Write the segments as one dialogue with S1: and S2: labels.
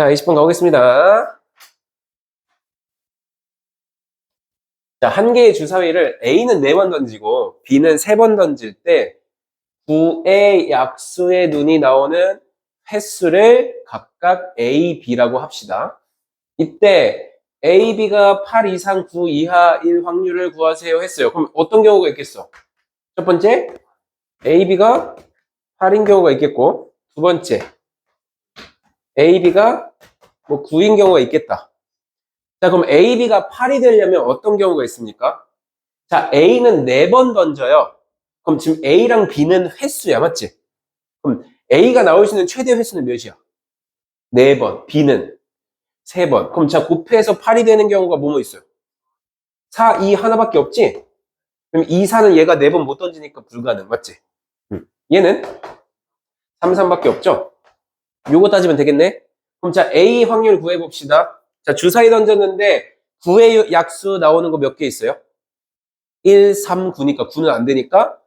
S1: 자, 20번 가보겠습니다. 자, 한 개의 주사위를 A는 4번 던지고 B는 3번 던질 때 9의 약수의 눈이 나오는 횟수를 각각 A, B라고 합시다. 이때 A, B가 8 이상 9 이하일 확률을 구하세요 했어요. 그럼 어떤 경우가 있겠어? 첫 번째, A, B가 8인 경우가 있겠고, 두 번째, A, B가 9인 경우가 있겠다. 자, 그럼 A, B가 8이 되려면 어떤 경우가 있습니까? 자, A는 4번 던져요. 그럼 지금 A랑 B는 횟수야, 맞지? 그럼 A가 나올 수 있는 최대 횟수는 몇이야? 4번, B는 3번. 그럼 자, 곱해서 8이 되는 경우가 뭐뭐 있어요? 4, 2 하나밖에 없지? 그럼 2, 4는 얘가 4번 못 던지니까 불가능, 맞지? 얘는 3, 3밖에 없죠? 요거 따지면 되겠네? 그럼 자, A 확률 구해봅시다. 자, 주사위 던졌는데 9의 약수 나오는 거 몇 개 있어요? 1, 3, 9니까 9는 안 되니까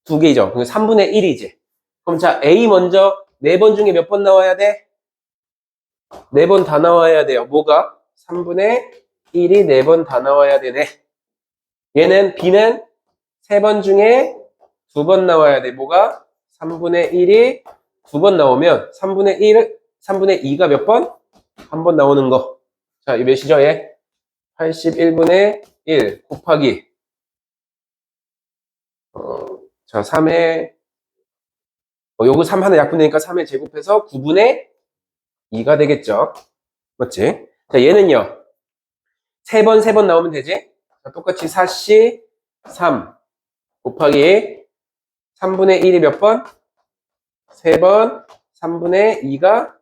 S1: 2개이죠. 그럼 3분의 1이지. 그럼 자, A 먼저 4번 중에 몇 번 나와야 돼? 4번 다 나와야 돼요. 뭐가? 3분의 1이 4번 다 나와야 되네. 얘는 B는 3번 중에 2번 나와야 돼. 뭐가? 3분의 1이 2번 나오면 3분의 2가 몇 번? 한 번 나오는 거. 자, 이 몇이죠? 얘? 81분의 1 곱하기 자, 3의 요거 3 하나 약분되니까 3의 제곱해서 9분의 2가 되겠죠. 맞지? 자, 얘는요. 3번, 3번 나오면 되지? 자, 똑같이 4씨 3 곱하기 3분의 1이 몇 번? 3번, 3분의 2가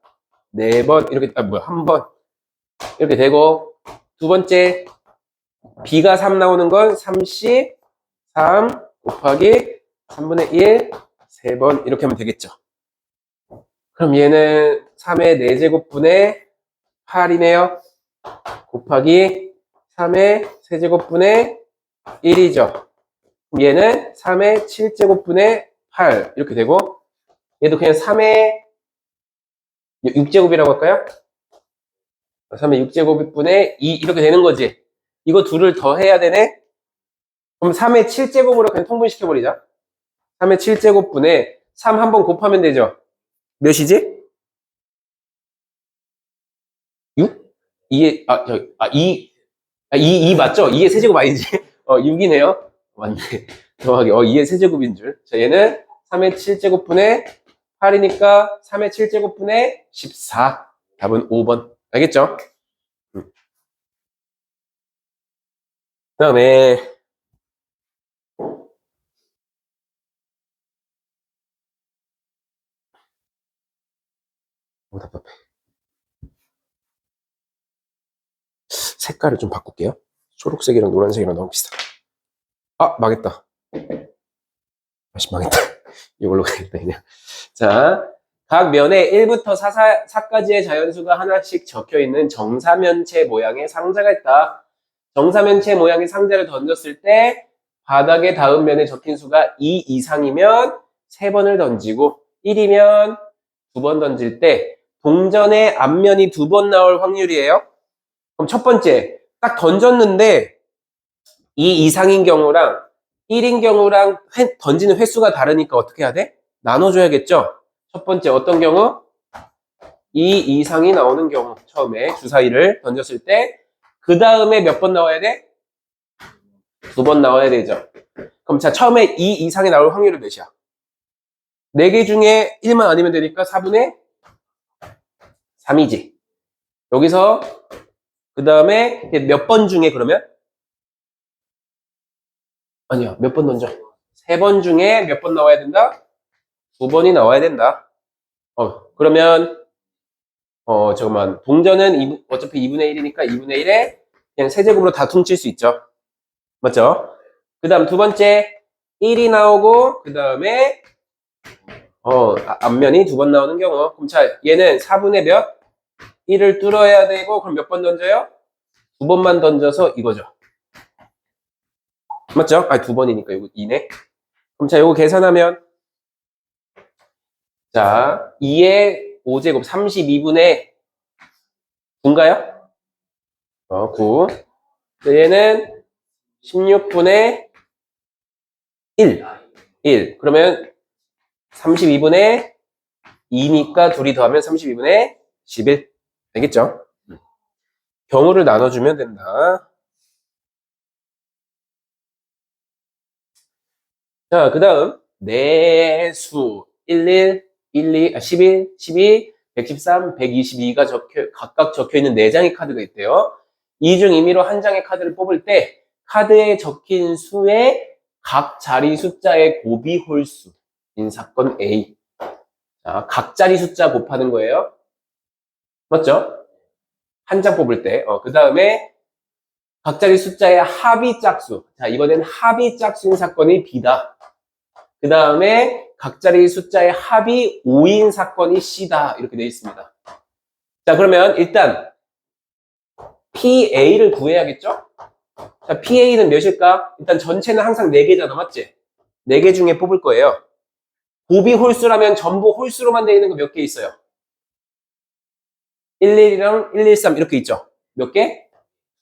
S1: 4번, 이렇게, 한 번. 이렇게 되고, 두 번째, B가 3 나오는 건 3씨 3 곱하기 3분의 1, 3번, 이렇게 하면 되겠죠. 그럼 얘는 3의 4제곱분의 8이네요. 곱하기 3의 세제곱분의 1이죠. 얘는 3의 7제곱분의 8 이렇게 되고 얘도 그냥 3의 6제곱이라고 할까요? 3의 6제곱분의 2 이렇게 되는 거지. 이거 둘을 더해야 되네? 그럼 3의 7제곱으로 그냥 통분시켜버리자. 3의 7제곱분의 3 한번 곱하면 되죠. 몇이지? 6? 2의, 2 맞죠? 2의 세제곱 아니지? 6이네요. 맞네. 정확하게. 2의 세제곱인 줄. 자, 얘는 3의 7제곱분의 8이니까 3의 7제곱분의 14. 답은 5번. 알겠죠? 그 다음에, 답답해. 색깔을 좀 바꿀게요. 초록색이랑 노란색이랑 너무 비슷하다. 아, 망했다. 다시 망했다. 이걸로 가겠다, 그냥. 자, 각 면에 1부터 4까지의 자연수가 하나씩 적혀있는 정사면체 모양의 상자가 있다. 정사면체 모양의 상자를 던졌을 때 바닥에 닿은 면에 적힌 수가 2 이상이면 3번을 던지고 1이면 2번 던질 때 동전의 앞면이 2번 나올 확률이에요. 그럼 첫 번째, 딱 던졌는데 2 이상인 경우랑 1인 경우랑 던지는 횟수가 다르니까 어떻게 해야 돼? 나눠줘야겠죠? 첫 번째 어떤 경우? 2 이상이 나오는 경우 처음에 주사위를 던졌을 때 그 다음에 몇 번 나와야 돼? 2번 나와야 되죠. 그럼 자 처음에 2 이상이 나올 확률은 몇이야? 4개 중에 1만 아니면 되니까 4분의 3이지. 여기서 그 다음에 몇 번 중에 그러면? 아니야, 몇 번 던져? 3번 중에 몇 번 나와야 된다? 2번이 나와야 된다. 그러면 잠깐만. 동전은 어차피 2분의 1이니까 2분의 1에 그냥 세제곱으로 다 퉁칠 수 있죠. 맞죠? 그 다음 두 번째 1이 나오고 그 다음에 앞면이 2번 나오는 경우. 그럼 자 얘는 4분의 몇? 1을 뚫어야 되고 그럼 몇 번 던져요? 2번만 던져서 이거죠. 맞죠? 2번이니까 이거 2네. 그럼 자 이거 계산하면 자 2의 5제곱 32분의 9인가요? 9. 얘는 16분의 1. 그러면 32분의 2니까 둘이 더하면 32분의 11. 알겠죠? 경우를 나눠주면 된다. 자, 그 다음 내수 11, 12, 113, 122가 각각 적혀있는 4장의 카드가 있대요. 이중 임의로 한 장의 카드를 뽑을 때 카드에 적힌 수의 각 자리 숫자의 곱이 홀수인 사건 A. 자, 각 자리 숫자 곱하는 거예요. 맞죠? 한 장 뽑을 때. 그 다음에 각 자리 숫자의 합이 짝수. 자, 이번엔 합이 짝수인 사건이 B다. 그 다음에 각 자리 숫자의 합이 5인 사건이 C다. 이렇게 되어 있습니다. 자, 그러면 일단 PA를 구해야겠죠? 자, PA는 몇일까? 일단 전체는 항상 4개잖아. 맞지? 4개 중에 뽑을 거예요. 곱이 홀수라면 전부 홀수로만 되어 있는 거 몇 개 있어요? 11이랑 113 이렇게 있죠? 몇 개?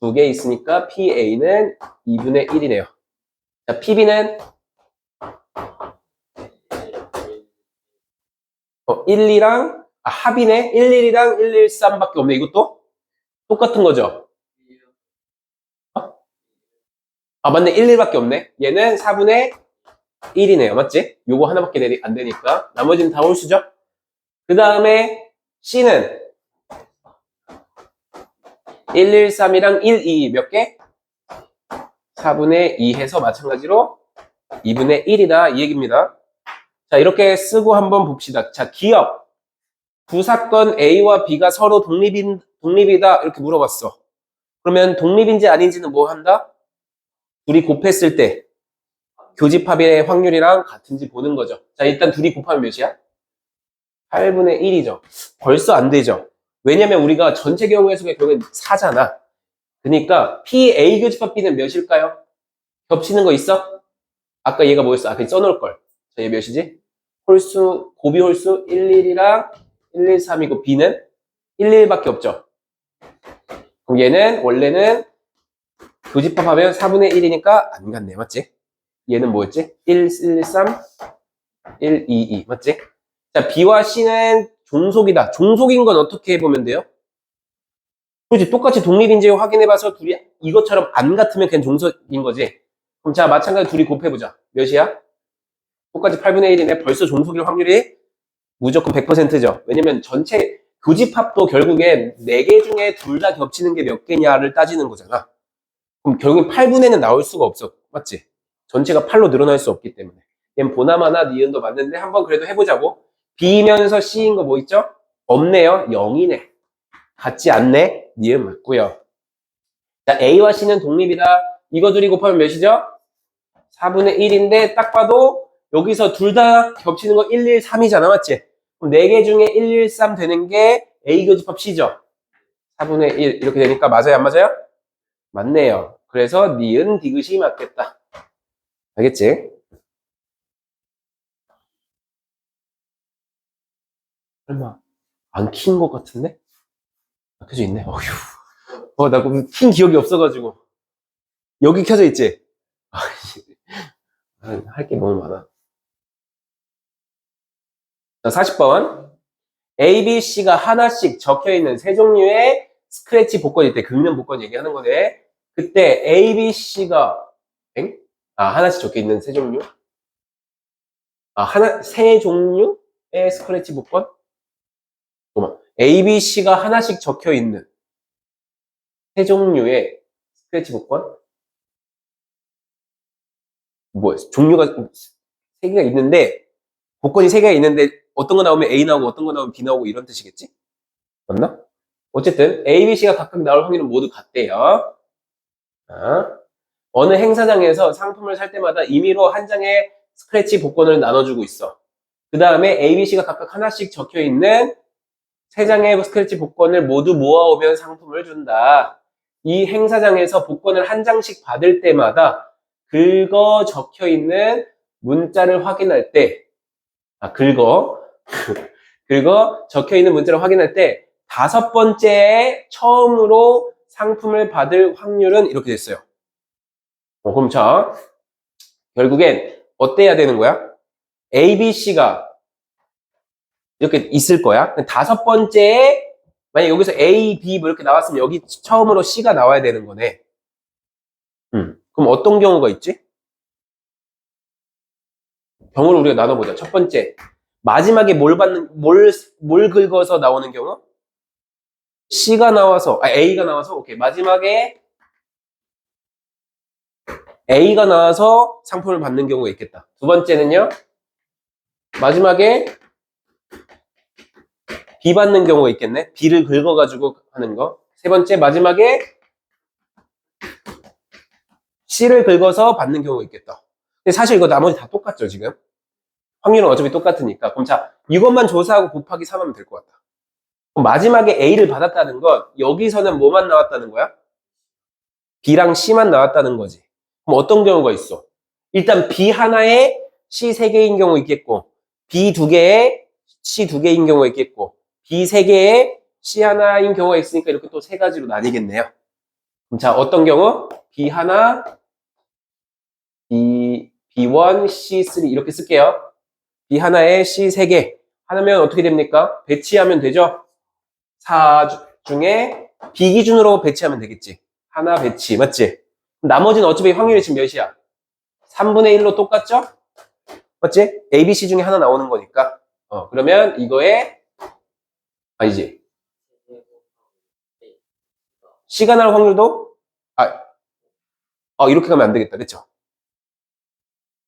S1: 2개 있으니까 PA는 2분의 1이네요. 자, PB는 1, 2랑 합이네. 1, 1이랑 113밖에 없네. 이것도 똑같은 거죠? 맞네. 1, 1밖에 없네. 얘는 4분의 1이네요. 맞지? 요거 하나밖에 안 되니까. 나머지는 다 홀수죠? 그 다음에 C는 113이랑 1, 2 몇 개? 4분의 2 해서 마찬가지로 2분의 1이다. 이 얘기입니다. 자, 이렇게 쓰고 한번 봅시다. 자, 기억. 부사건 A와 B가 서로 독립이다. 이렇게 물어봤어. 그러면 독립인지 아닌지는 뭐 한다? 둘이 곱했을 때 교집합의 확률이랑 같은지 보는 거죠. 자, 일단 둘이 곱하면 몇이야? 8분의 1이죠. 벌써 안 되죠. 왜냐면 우리가 전체 경우에서의 결국엔 4잖아. 그러니까 PA 교집합 B는 몇일까요? 겹치는 거 있어? 아까 얘가 뭐였어? 그냥 써놓을 걸. 자, 얘 몇이지? 홀수, 곱이 홀수 1, 1이랑 1, 1, 3이고 B는 1, 1밖에 없죠. 그럼 얘는 원래는 교집합하면 4분의 1이니까 안 갔네. 맞지? 얘는 뭐였지? 1, 1, 3, 1, 2, 2. 맞지? 자, B와 C는 종속이다. 종속인 건 어떻게 해보면 돼요? 그렇지. 똑같이 독립인지 확인해봐서 둘이 이것처럼 안 같으면 그냥 종속인 거지. 그럼 자, 마찬가지로 둘이 곱해보자. 몇이야? 똑같이 8분의 1이네. 벌써 종속일 확률이 무조건 100%죠. 왜냐면 전체 교집합도 결국에 4개 중에 둘 다 겹치는 게 몇 개냐를 따지는 거잖아. 그럼 결국엔 8분의는 나올 수가 없어. 맞지? 전체가 8로 늘어날 수 없기 때문에. 얘는 보나마나 니은도 맞는데 한번 그래도 해보자고. B면서 C인 거 뭐 있죠? 없네요. 0이네. 같지 않네. 니은 맞고요. 자, A와 C는 독립이다. 이거 둘이 곱하면 몇이죠? 4분의 1인데 딱 봐도 여기서 둘 다 겹치는 거 1, 1, 3이잖아. 맞지? 그럼 4개 중에 1, 1, 3 되는 게 A 교집합 C죠? 4분의 1 이렇게 되니까 맞아요? 안 맞아요? 맞네요. 그래서 니은 디귿이 맞겠다. 알겠지? 설마 안 킨 것 같은데? 켜져 있네. 어휴. 나 그럼 킨 기억이 없어가지고. 여기 켜져 있지? 할 게 너무 많아. 자, 40번. A, B, C가 하나씩 적혀있는 세 종류의 스크래치 복권일 때, 긁는 복권 얘기하는 거네. 그때 A, B, C가, 하나씩 적혀있는 세 종류? 세 종류의 스크래치 복권? A, B, C가 하나씩 적혀있는 세 종류의 스크래치 복권? 종류가 세 개가 있는데, 복권이 세 개가 있는데, 어떤 거 나오면 A 나오고, 어떤 거 나오면 B 나오고, 이런 뜻이겠지? 맞나? 어쨌든, A, B, C가 각각 나올 확률은 모두 같대요. 어느 행사장에서 상품을 살 때마다 임의로 한 장의 스크래치 복권을 나눠주고 있어. 그 다음에 A, B, C가 각각 하나씩 적혀있는 세 장의 스크래치 복권을 모두 모아오면 상품을 준다. 이 행사장에서 복권을 한 장씩 받을 때마다 긁어 적혀있는 문자를 확인할 때, 긁어 적혀있는 문자를 확인할 때 다섯 번째에 처음으로 상품을 받을 확률은 이렇게 됐어요. 그럼 자, 결국엔 어때야 되는 거야? A, B, C가 이렇게 있을 거야. 다섯 번째에 만약 여기서 A, B 뭐 이렇게 나왔으면 여기 처음으로 C가 나와야 되는 거네. 그럼 어떤 경우가 있지? 경우를 우리가 나눠보자. 첫 번째, 마지막에 뭘 긁어서 나오는 경우? A가 나와서, 오케이. 마지막에 A가 나와서 상품을 받는 경우가 있겠다. 두 번째는요, 마지막에 B 받는 경우가 있겠네. B를 긁어가지고 하는 거. 세 번째, 마지막에 C를 긁어서 받는 경우가 있겠다. 근데 사실 이거 나머지 다 똑같죠, 지금? 확률은 어차피 똑같으니까. 그럼 자, 이것만 조사하고 곱하기 3 하면 될 것 같다. 그럼 마지막에 A를 받았다는 건 여기서는 뭐만 나왔다는 거야? B랑 C만 나왔다는 거지. 그럼 어떤 경우가 있어? 일단 B 하나에 C 3개인 경우 있겠고, B 2개에 C 2개인 경우가 있겠고, B 3개에 C 하나인 경우가 있으니까 이렇게 또 세 가지로 나뉘겠네요. 그럼 자, 어떤 경우? B 하나, B1, C3 이렇게 쓸게요. B 하나에 C 3개 하면 어떻게 됩니까? 배치하면 되죠? 4 중에 B 기준으로 배치하면 되겠지. 하나 배치, 맞지? 나머지는 어차피 확률이 지금 몇이야? 3분의 1로 똑같죠? 맞지? A, B, C 중에 하나 나오는 거니까. 그러면 이거에, 아니지. C가 나올 확률도, 이렇게 가면 안 되겠다. 그쵸?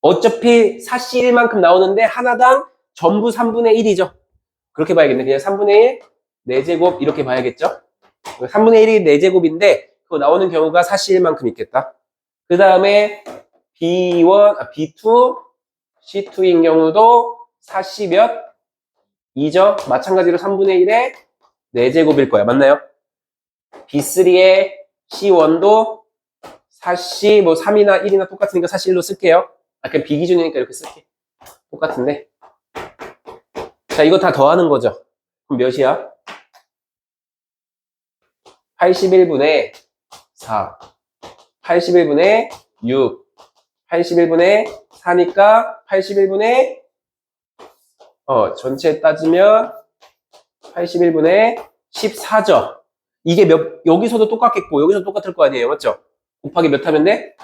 S1: 어차피 4C1만큼 나오는데 하나당 전부 3분의 1이죠. 그렇게 봐야겠네. 그냥 3분의 1, 4제곱 이렇게 봐야겠죠? 3분의 1이 4제곱인데 그거 나오는 경우가 4C1만큼 있겠다. 그 다음에 B1, B2, C2인 경우도 4C 몇? 2죠? 마찬가지로 3분의 1에 4제곱일 거야. 맞나요? B3의 C1도 4C 뭐 3이나 1이나 똑같으니까 4C1로 쓸게요. 그냥 B 기준이니까 이렇게 쓸게. 똑같은데. 자, 이거 다 더하는 거죠. 그럼 몇이야? 81분의 4, 81분의 6, 81분의 4니까 81분의 전체 따지면 81분의 14죠. 이게 여기서도 똑같겠고 여기서도 똑같을 거 아니에요. 맞죠? 곱하기 몇 하면 돼?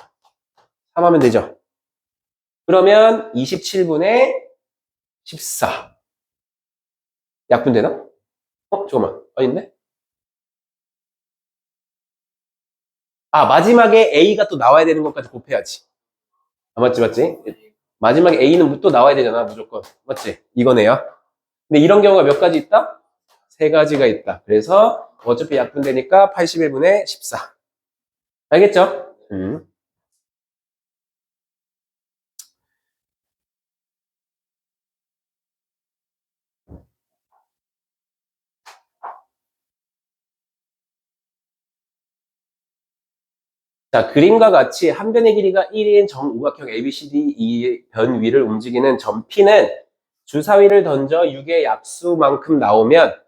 S1: 3 하면 되죠. 그러면 27분의 14. 약분되나? 잠깐만. 아닌데? 마지막에 A가 또 나와야 되는 것까지 곱해야지. 맞지? 마지막에 A는 또 나와야 되잖아, 무조건. 맞지? 이거네요. 근데 이런 경우가 몇 가지 있다? 3가지가 있다. 그래서 어차피 약분되니까 81분의 14. 알겠죠? 자, 그림과 같이 한 변의 길이가 1인 정우각형 ABCD 변 위를 움직이는 점 P는 주사위를 던져 6의 약수만큼 나오면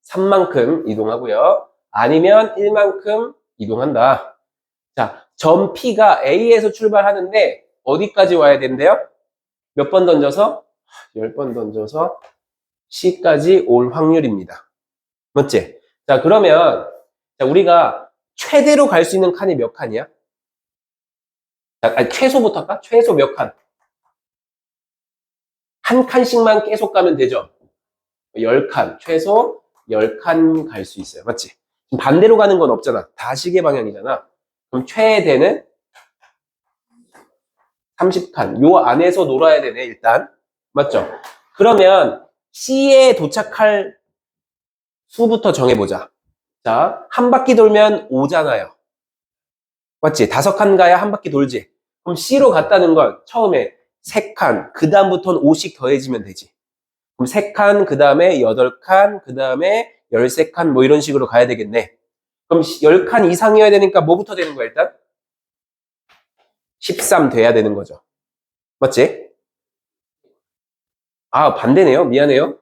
S1: 3만큼 이동하고요. 아니면 1만큼 이동한다. 자, 점 P가 A에서 출발하는데 어디까지 와야 된대요? 몇 번 던져서? 10번 던져서 C까지 올 확률입니다. 맞지? 자, 그러면 우리가 최대로 갈 수 있는 칸이 몇 칸이야? 최소부터 할까? 최소 몇 칸? 한 칸씩만 계속 가면 되죠? 10칸, 최소 10칸 갈 수 있어요. 맞지? 반대로 가는 건 없잖아. 다 시계 방향이잖아. 그럼 최대는 30칸. 요 안에서 놀아야 되네, 일단. 맞죠? 그러면 C에 도착할 수부터 정해보자. 자, 한 바퀴 돌면 5잖아요. 맞지? 5칸 가야 한 바퀴 돌지. 그럼 C로 갔다는 건 처음에 3칸, 그 다음부터는 5씩 더해지면 되지. 그럼 3칸, 그 다음에 8칸, 그 다음에 13칸, 뭐 이런 식으로 가야 되겠네. 그럼 10칸 이상이어야 되니까 뭐부터 되는 거야, 일단? 13 돼야 되는 거죠. 맞지? 반대네요. 미안해요.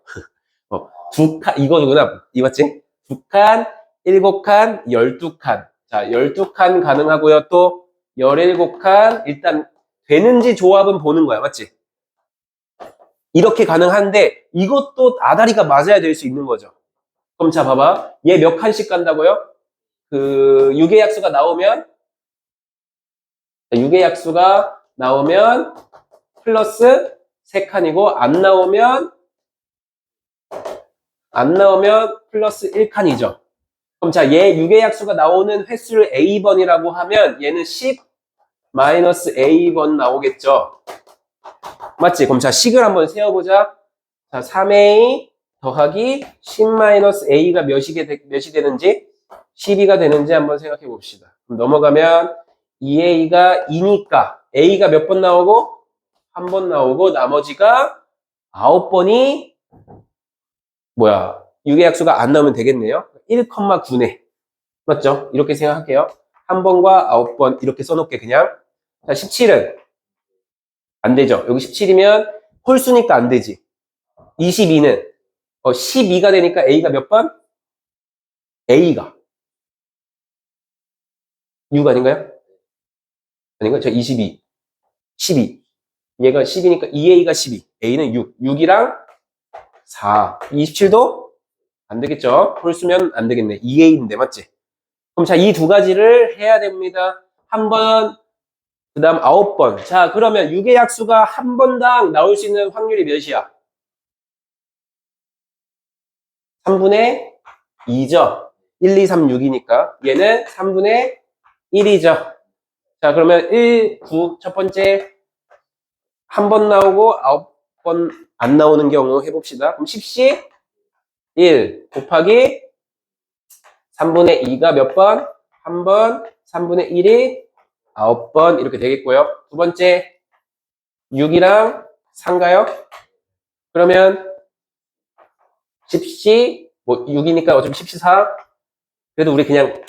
S1: 이거구나. 이 맞지? 2칸, 7칸, 12칸. 자, 12칸 가능하고요. 또 17칸. 일단 되는지 조합은 보는 거야. 맞지? 이렇게 가능한데 이것도 아다리가 맞아야 될 수 있는 거죠. 그럼 자, 봐봐. 얘 몇 칸씩 간다고요? 그 유계약수가 나오면 유계약수가 나오면 플러스 3칸이고 안 나오면 플러스 1칸이죠. 그럼 자, 얘 유계약수가 나오는 횟수를 A번이라고 하면 얘는 10 마이너스 A번 나오겠죠. 맞지? 그럼 자, 식을 한번 세워보자. 자, 3A 더하기 10 마이너스 A가 몇이 되는지 12가 되는지 한번 생각해 봅시다. 그럼 넘어가면 2A가 2니까 A가 몇 번 나오고? 한 번 나오고 나머지가 9번이 뭐야? 유계약수가 안 나오면 되겠네요. 1,9네. 맞죠? 이렇게 생각할게요. 한 번과 9번 이렇게 써놓게 그냥. 자, 17은 안 되죠. 여기 17이면 홀수니까 안 되지. 22는 12가 되니까 A가 몇 번? A가 6 아닌가요? 아닌가요? 저 22, 12. 얘가 10이니까 2A가 12, A는 6. 6이랑 4. 27도 안 되겠죠? 홀수면 안 되겠네. 2A인데 맞지? 그럼 자, 이 두 가지를 해야 됩니다. 한 번, 그 다음 9번. 자, 그러면 유계약수가 한 번당 나올 수 있는 확률이 몇이야? 3분의 2죠. 1, 2, 3, 6이니까. 얘는 3분의 1이죠. 자, 그러면 1, 9, 첫 번째 한 번 나오고 9번 안 나오는 경우 해봅시다. 그럼 10시 1 곱하기 3분의 2가 몇 번? 한 번, 3분의 1이 9번 이렇게 되겠고요. 두 번째 6이랑 4인가요? 그러면 10시 뭐 6이니까 어차피 10시 4. 그래도 우리 그냥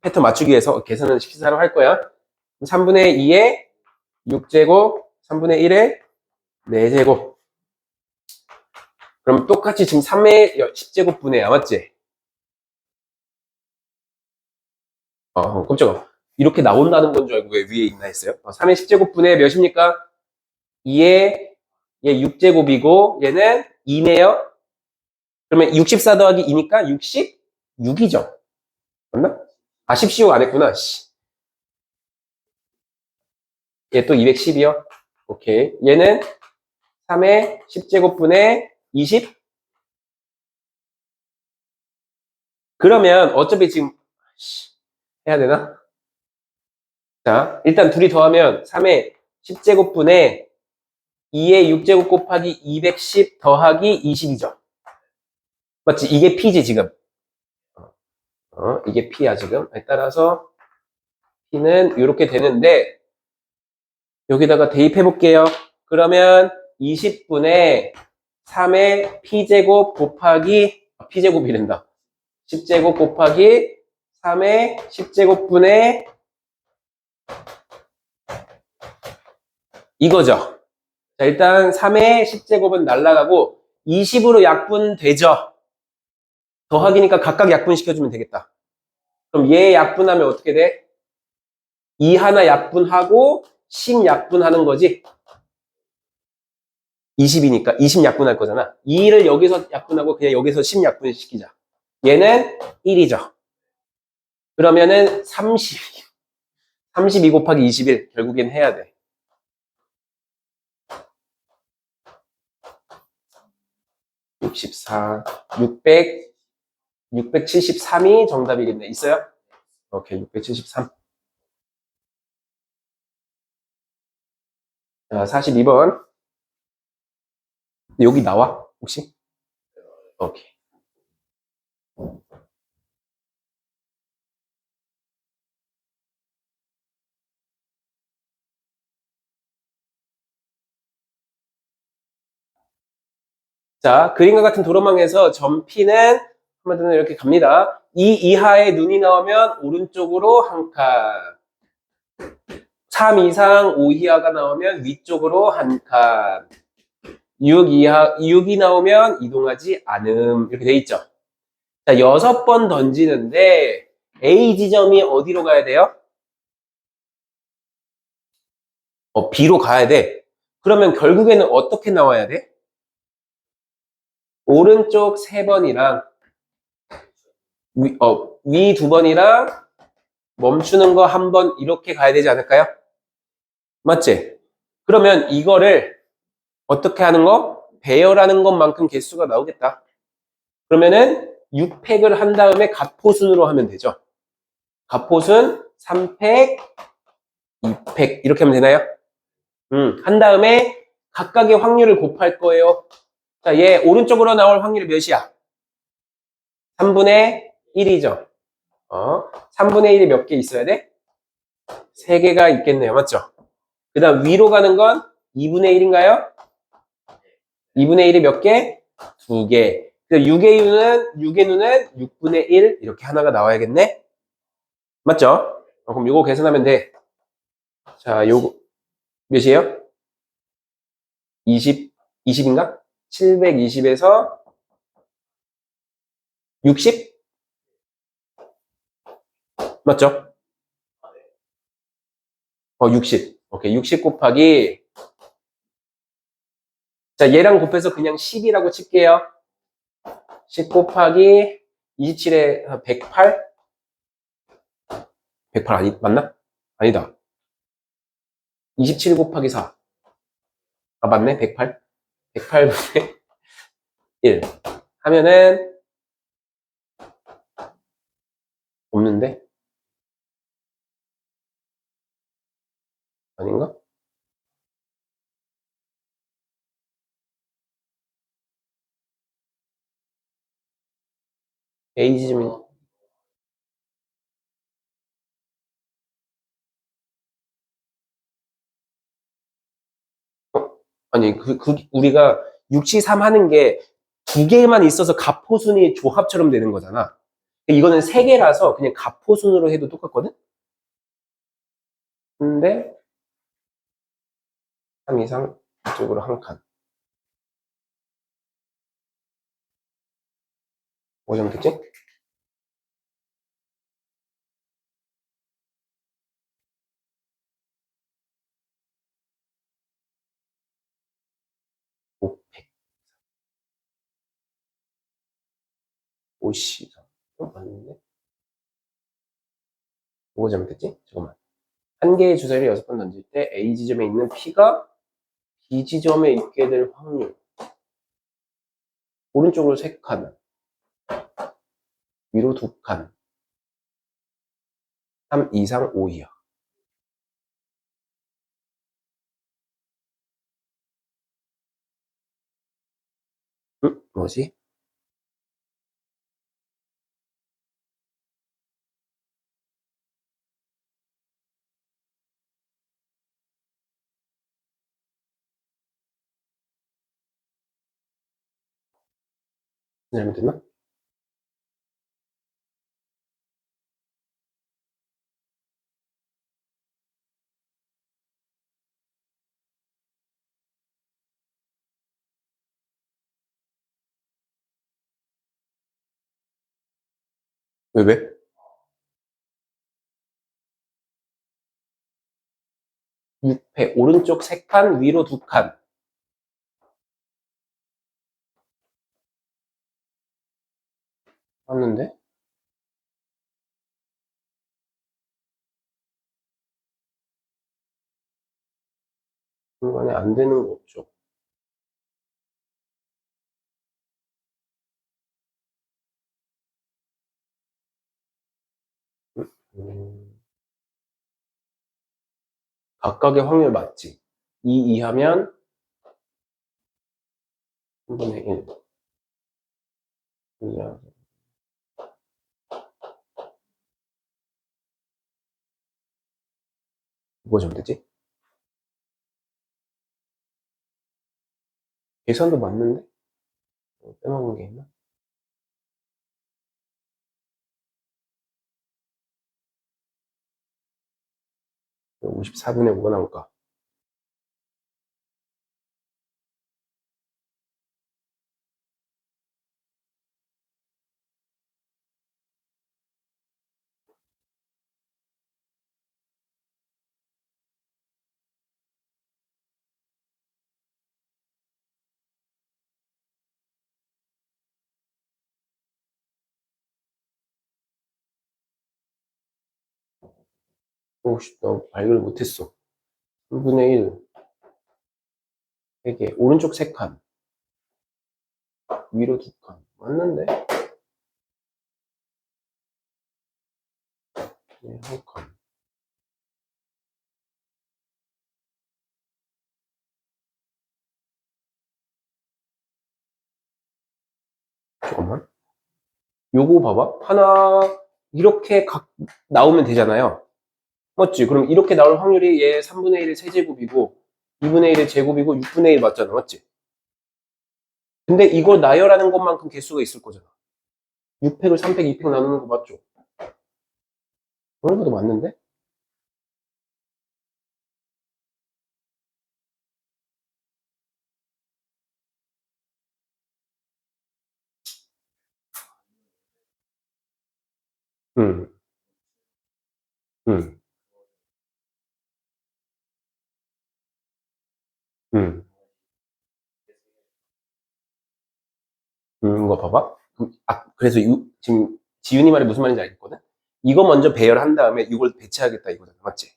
S1: 패턴 맞추기 위해서 계산은 10시 4로 할 거야. 3분의 2에 6제곱, 3분의 1에 4제곱. 그럼 똑같이 지금 3의 10제곱분의 맞지? 깜짝아. 이렇게 나온다는 건 줄 알고 왜 위에 있나 했어요? 3의 10제곱분의 몇입니까? 2에 얘 6제곱이고 얘는 2네요. 그러면 64 더하기 2니까 66이죠. 맞나? 아, 10시6 안 했구나. 얘 또 210이요. 오케이. 얘는 3의 10제곱분의 20. 그러면 어차피 지금 해야 되나? 자, 일단 둘이 더하면 3의 10제곱분의 2의 6제곱 곱하기 210 더하기 20이죠. 맞지? 이게 P지 지금. 이게 P야 지금. 따라서 P는 이렇게 되는데 여기다가 대입해 볼게요. 그러면 20분의 3의 P제곱 곱하기 P제곱이란다. 10제곱 곱하기 3의 10제곱분의 이거죠. 자, 일단 3의 10제곱은 날라가고 20으로 약분되죠. 더하기니까 각각 약분시켜주면 되겠다. 그럼 얘 약분하면 어떻게 돼? 2 하나 약분하고 10 약분하는 거지. 20이니까 20 약분할 거잖아. 2를 여기서 약분하고 그냥 여기서 10 약분시키자. 얘는 1이죠. 그러면은 32 곱하기 21 결국엔 해야 돼. 64, 673이 정답이겠네. 있어요? 오케이, 673. 자, 42번. 여기 나와? 혹시? 오케이. 자, 그림과 같은 도로망에서 점 P는 한마디로 이렇게 갑니다. 이 이하에 눈이 나오면 오른쪽으로 한 칸. 3 이상 5 이하가 나오면 위쪽으로 한 칸. 6이 나오면 이동하지 않음. 이렇게 돼 있죠. 자, 6번 던지는데 A 지점이 어디로 가야 돼요? B로 가야 돼. 그러면 결국에는 어떻게 나와야 돼? 오른쪽 3번이랑 위 2번이랑 멈추는 거 1번 이렇게 가야 되지 않을까요? 맞지? 그러면 이거를 어떻게 하는 거? 배열하는 것만큼 개수가 나오겠다. 그러면은 6팩을 한 다음에 갑포순으로 하면 되죠. 갑포순 3팩, 2팩 이렇게 하면 되나요? 한 다음에 각각의 확률을 곱할 거예요. 자, 얘 오른쪽으로 나올 확률이 몇이야? 3분의 1이죠. 3분의 1이 몇 개 있어야 돼? 3개가 있겠네요. 맞죠? 그 다음 위로 가는 건 2분의 1인가요? 2분의 1이 몇 개? 2개. 6의 누는 6분의 1 이렇게 하나가 나와야겠네? 맞죠? 그럼 요거 계산하면 돼. 자, 요거 몇이에요? 20인가? 720에서 60? 맞죠? 60. 오케이, 60 곱하기. 자, 얘랑 곱해서 그냥 10이라고 칠게요. 10 곱하기 27에 108? 108 맞나? 아니다. 27 곱하기 4. 아, 맞네. 108. 108분의 1. 하면은, 없는데? 아닌가? A 지점이, 아니, 우리가 6C3 하는 게 2개만 있어서 갑호순이 조합처럼 되는 거잖아. 이거는 3개라서 그냥 갑호순으로 해도 똑같거든? 근데, 3 이상 이쪽으로 한 칸. 5점 됐지? 5, 50. 맞는데? 5점 됐지? 잠깐만. 한 개의 주사위를 6번 던질 때 A 지점에 있는 P가 B 지점에 있게 될 확률. 오른쪽으로 3칸, 위로 2칸, 3 이상 5이야. 응? 뭐지? 잘못됐나? 왜? 6회, 오른쪽 3칸, 위로 2칸. 맞는데? 중간에 안 되는 거 없죠. 음, 각각의 확률 맞지? 2 이하면 3분의 1. 2 뭐가 잘못됐지? 계산도 맞는데? 빼먹은 게 있나? 54분의 5가 나올까? 나 발견을 못했어. 3분의 1. 3개. 오른쪽 3칸. 위로 2칸. 맞는데? 네, 1칸. 잠깐만. 요거 봐봐. 하나, 이렇게 나오면 되잖아요. 맞지? 그럼 이렇게 나올 확률이 얘 3분의 1의 세제곱이고, 2분의 1의 제곱이고, 6분의 1 맞잖아. 맞지? 근데 이걸 나열하는 것만큼 개수가 있을 거잖아. 6팩을 3팩, 2팩 나누는 거 맞죠? 그런 것도 맞는데? 응, 응, 응. 이거 봐봐. 그래서 지금 지윤이 말이 무슨 말인지 알겠거든? 이거 먼저 배열한 다음에 이걸 배치하겠다 이거잖아. 맞지?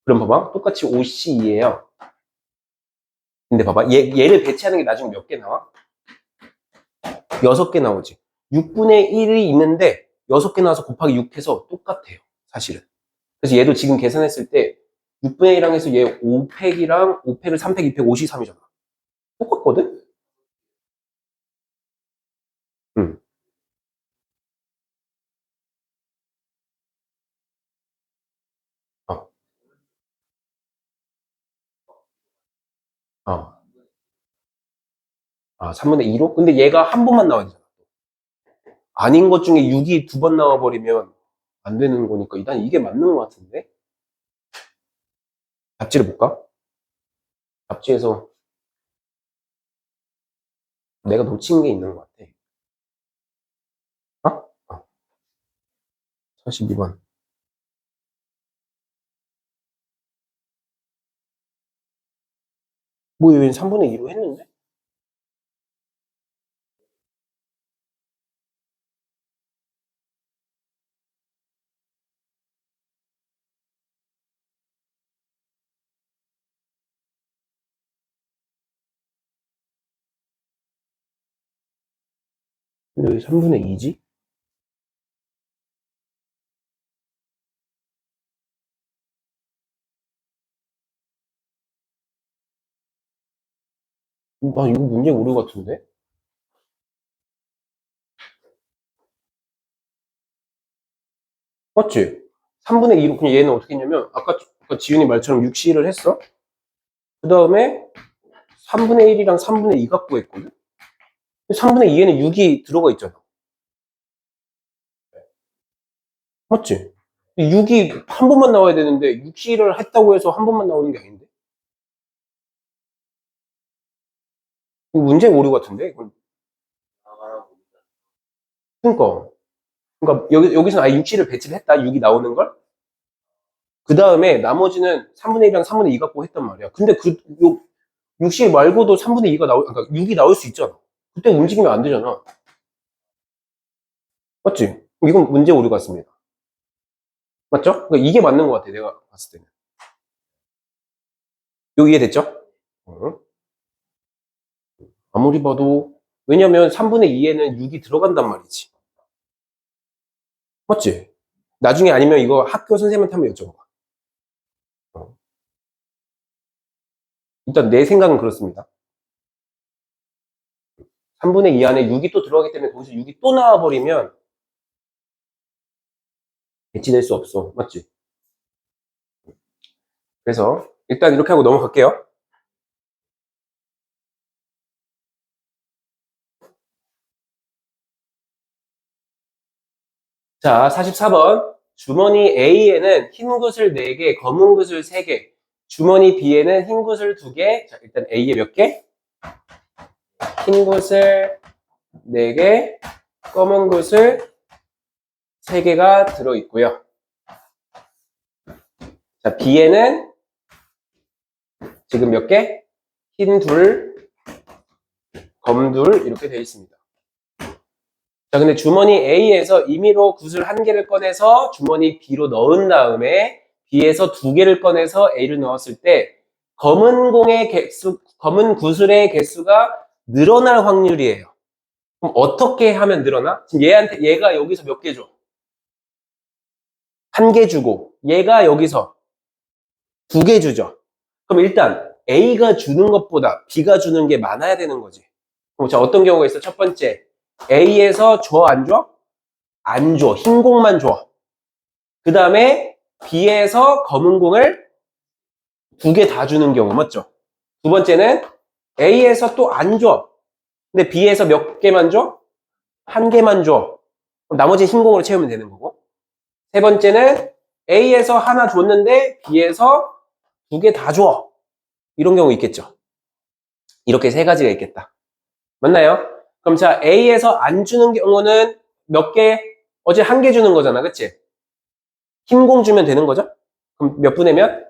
S1: 그럼 봐봐. 똑같이 OC2예요. 근데 봐봐. 얘를 배치하는 게 나중에 몇 개 나와? 6개 나오지. 6분의 1이 있는데 6개 나와서 곱하기 6 해서 똑같아요. 사실은. 그래서 얘도 지금 계산했을 때 6분의 1이랑 해서 얘 5팩이랑 5팩을 3팩, 2팩, 53이잖아. 똑같거든? 응. 어, 어. 3분의 2로? 근데 얘가 한 번만 나와야 되잖아. 아닌 것 중에 6이 2번 나와버리면 안 되는 거니까 일단 이게 맞는 것 같은데? 잡지를 볼까? 잡지에서 내가 놓친 게 있는 것 같아. 어? 42번. 뭐, 얘 3분의 2로 했는데? 근데 왜 3분의 2지? 이거 문제 오류 같은데? 맞지? 3분의 2로, 그냥 얘는 어떻게 했냐면, 아까 지윤이 말처럼 6C를 했어? 그 다음에 3분의 1이랑 3분의 2 갖고 했거든? 3분의 2에는 6이 들어가 있잖아. 맞지? 6이 한 번만 나와야 되는데, 6C를 했다고 해서 한 번만 나오는 게 아닌데? 이거 문제 오류 같은데? 그러니까. 그러니까 여기서는 아예 6C를 배치를 했다. 6이 나오는 걸. 그 다음에 나머지는 3분의 1이랑 3분의 2 갖고 했단 말이야. 근데 요 6C 말고도 3분의 2가 그러니까 6이 나올 수 있잖아. 그때 움직이면 안 되잖아. 맞지? 이건 문제 오류 같습니다. 맞죠? 그러니까 이게 맞는 것 같아. 내가 봤을 때는. 요 이해됐죠? 어? 아무리 봐도 왜냐면 3분의 2에는 6이 들어간단 말이지. 맞지? 나중에 아니면 이거 학교 선생님한테 한번 여쭤봐. 어. 일단 내 생각은 그렇습니다. 3분의 2 안에 6이 또 들어가기 때문에 거기서 6이 또 나와버리면 배치될 수 없어. 맞지? 그래서 일단 이렇게 하고 넘어갈게요. 자, 44번. 주머니 A에는 흰 구슬 4개, 검은 구슬 3개. 주머니 B에는 흰 구슬 2개. 자, 일단 A에 몇 개? 흰 구슬 4개, 검은 구슬 3개가 들어있고요. 자, B에는 지금 몇 개? 흰 둘, 검 둘, 이렇게 되어 있습니다. 자, 근데 주머니 A에서 임의로 구슬 1개를 꺼내서 주머니 B로 넣은 다음에 B에서 두 개를 꺼내서 A를 넣었을 때 검은 공의 개수, 검은 구슬의 개수가 늘어날 확률이에요. 그럼 어떻게 하면 늘어나? 지금 얘가 여기서 몇 개 줘? 한 개 주고 얘가 여기서 두 개 주죠. 그럼 일단 A가 주는 것보다 B가 주는 게 많아야 되는 거지. 그럼 자, 어떤 경우가 있어? 첫 번째, A에서 줘, 안 줘? 안 줘. 흰 공만 줘. 그 다음에 B에서 검은 공을 두 개 다 주는 경우, 맞죠? 두 번째는 A에서 또 안 줘. 근데 B에서 몇 개만 줘? 한 개만 줘. 그럼 나머지 흰 공으로 채우면 되는 거고. 세 번째는 A에서 하나 줬는데 B에서 두 개 다 줘. 이런 경우 있겠죠. 이렇게 세 가지가 있겠다. 맞나요? 그럼 자, A에서 안 주는 경우는 몇 개? 어제 한 개 주는 거잖아. 그치? 흰 공 주면 되는 거죠? 그럼 몇 분의 몇?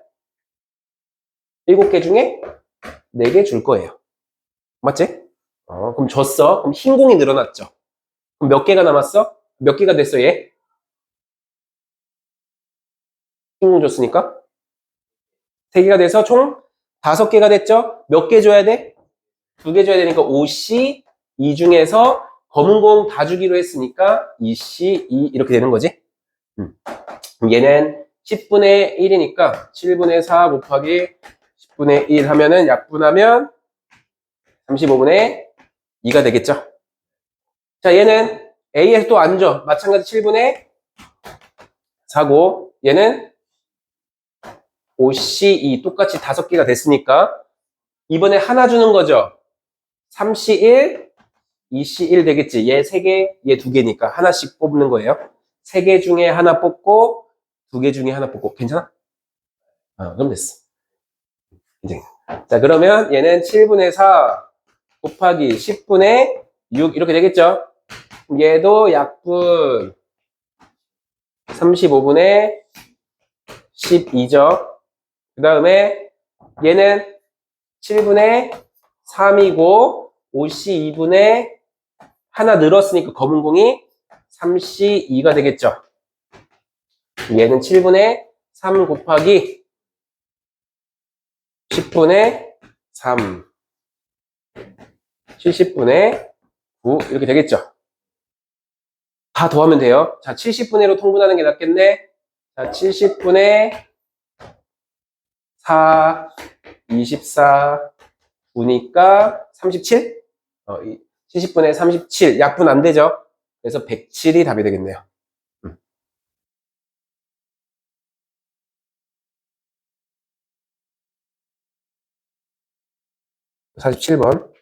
S1: 7개 중에 4개 줄 거예요. 맞지? 그럼 줬어. 그럼 흰 공이 늘어났죠. 그럼 몇 개가 남았어? 몇 개가 됐어, 얘? 흰 공 줬으니까? 3개가 돼서 총 5개가 됐죠? 몇 개 줘야 돼? 2개 줘야 되니까 5C, 이 중에서 검은 공 다 주기로 했으니까 2C, 2 이렇게 되는 거지? 그럼 얘는 10분의 1이니까 7분의 4 곱하기 10분의 1 하면은 약분하면 35분의 2가 되겠죠? 자, 얘는 A에서 또 안 줘. 마찬가지 7분의 4고, 얘는 5C2 똑같이 5개가 됐으니까 이번에 하나 주는 거죠. 3C1, 2C1 되겠지. 얘 3개, 얘 2개니까 하나씩 뽑는 거예요. 3개 중에 하나 뽑고 2개 중에 하나 뽑고. 괜찮아? 그럼 됐어. 이제. 자, 그러면 얘는 7분의 4 곱하기 10분의 6 이렇게 되겠죠? 얘도 약분 35분의 12죠. 그 다음에 얘는 7분의 3이고 5C2분의 하나 늘었으니까 검은 공이 3C2가 되겠죠. 얘는 7분의 3 곱하기 10분의 3 70분의 9 이렇게 되겠죠. 다 더하면 돼요. 자, 70분의로 통분하는 게 낫겠네. 자, 70분의 4, 24, 9니까 37? 70분의 37. 약분 안 되죠? 그래서 107이 답이 되겠네요. 47번.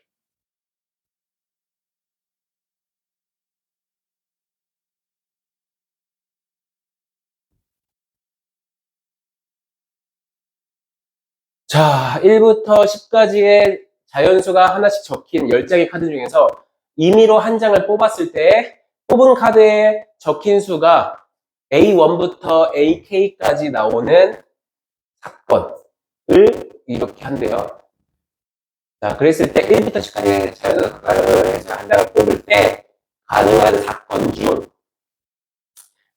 S1: 자, 1부터 10까지의 자연수가 하나씩 적힌 10장의 카드 중에서 임의로 한 장을 뽑았을 때 뽑은 카드에 적힌 수가 A1부터 AK까지 나오는 사건을 이렇게 한대요. 자, 그랬을 때 1부터 10까지의 자연수를 한 장을 뽑을 때 가능한 사건 중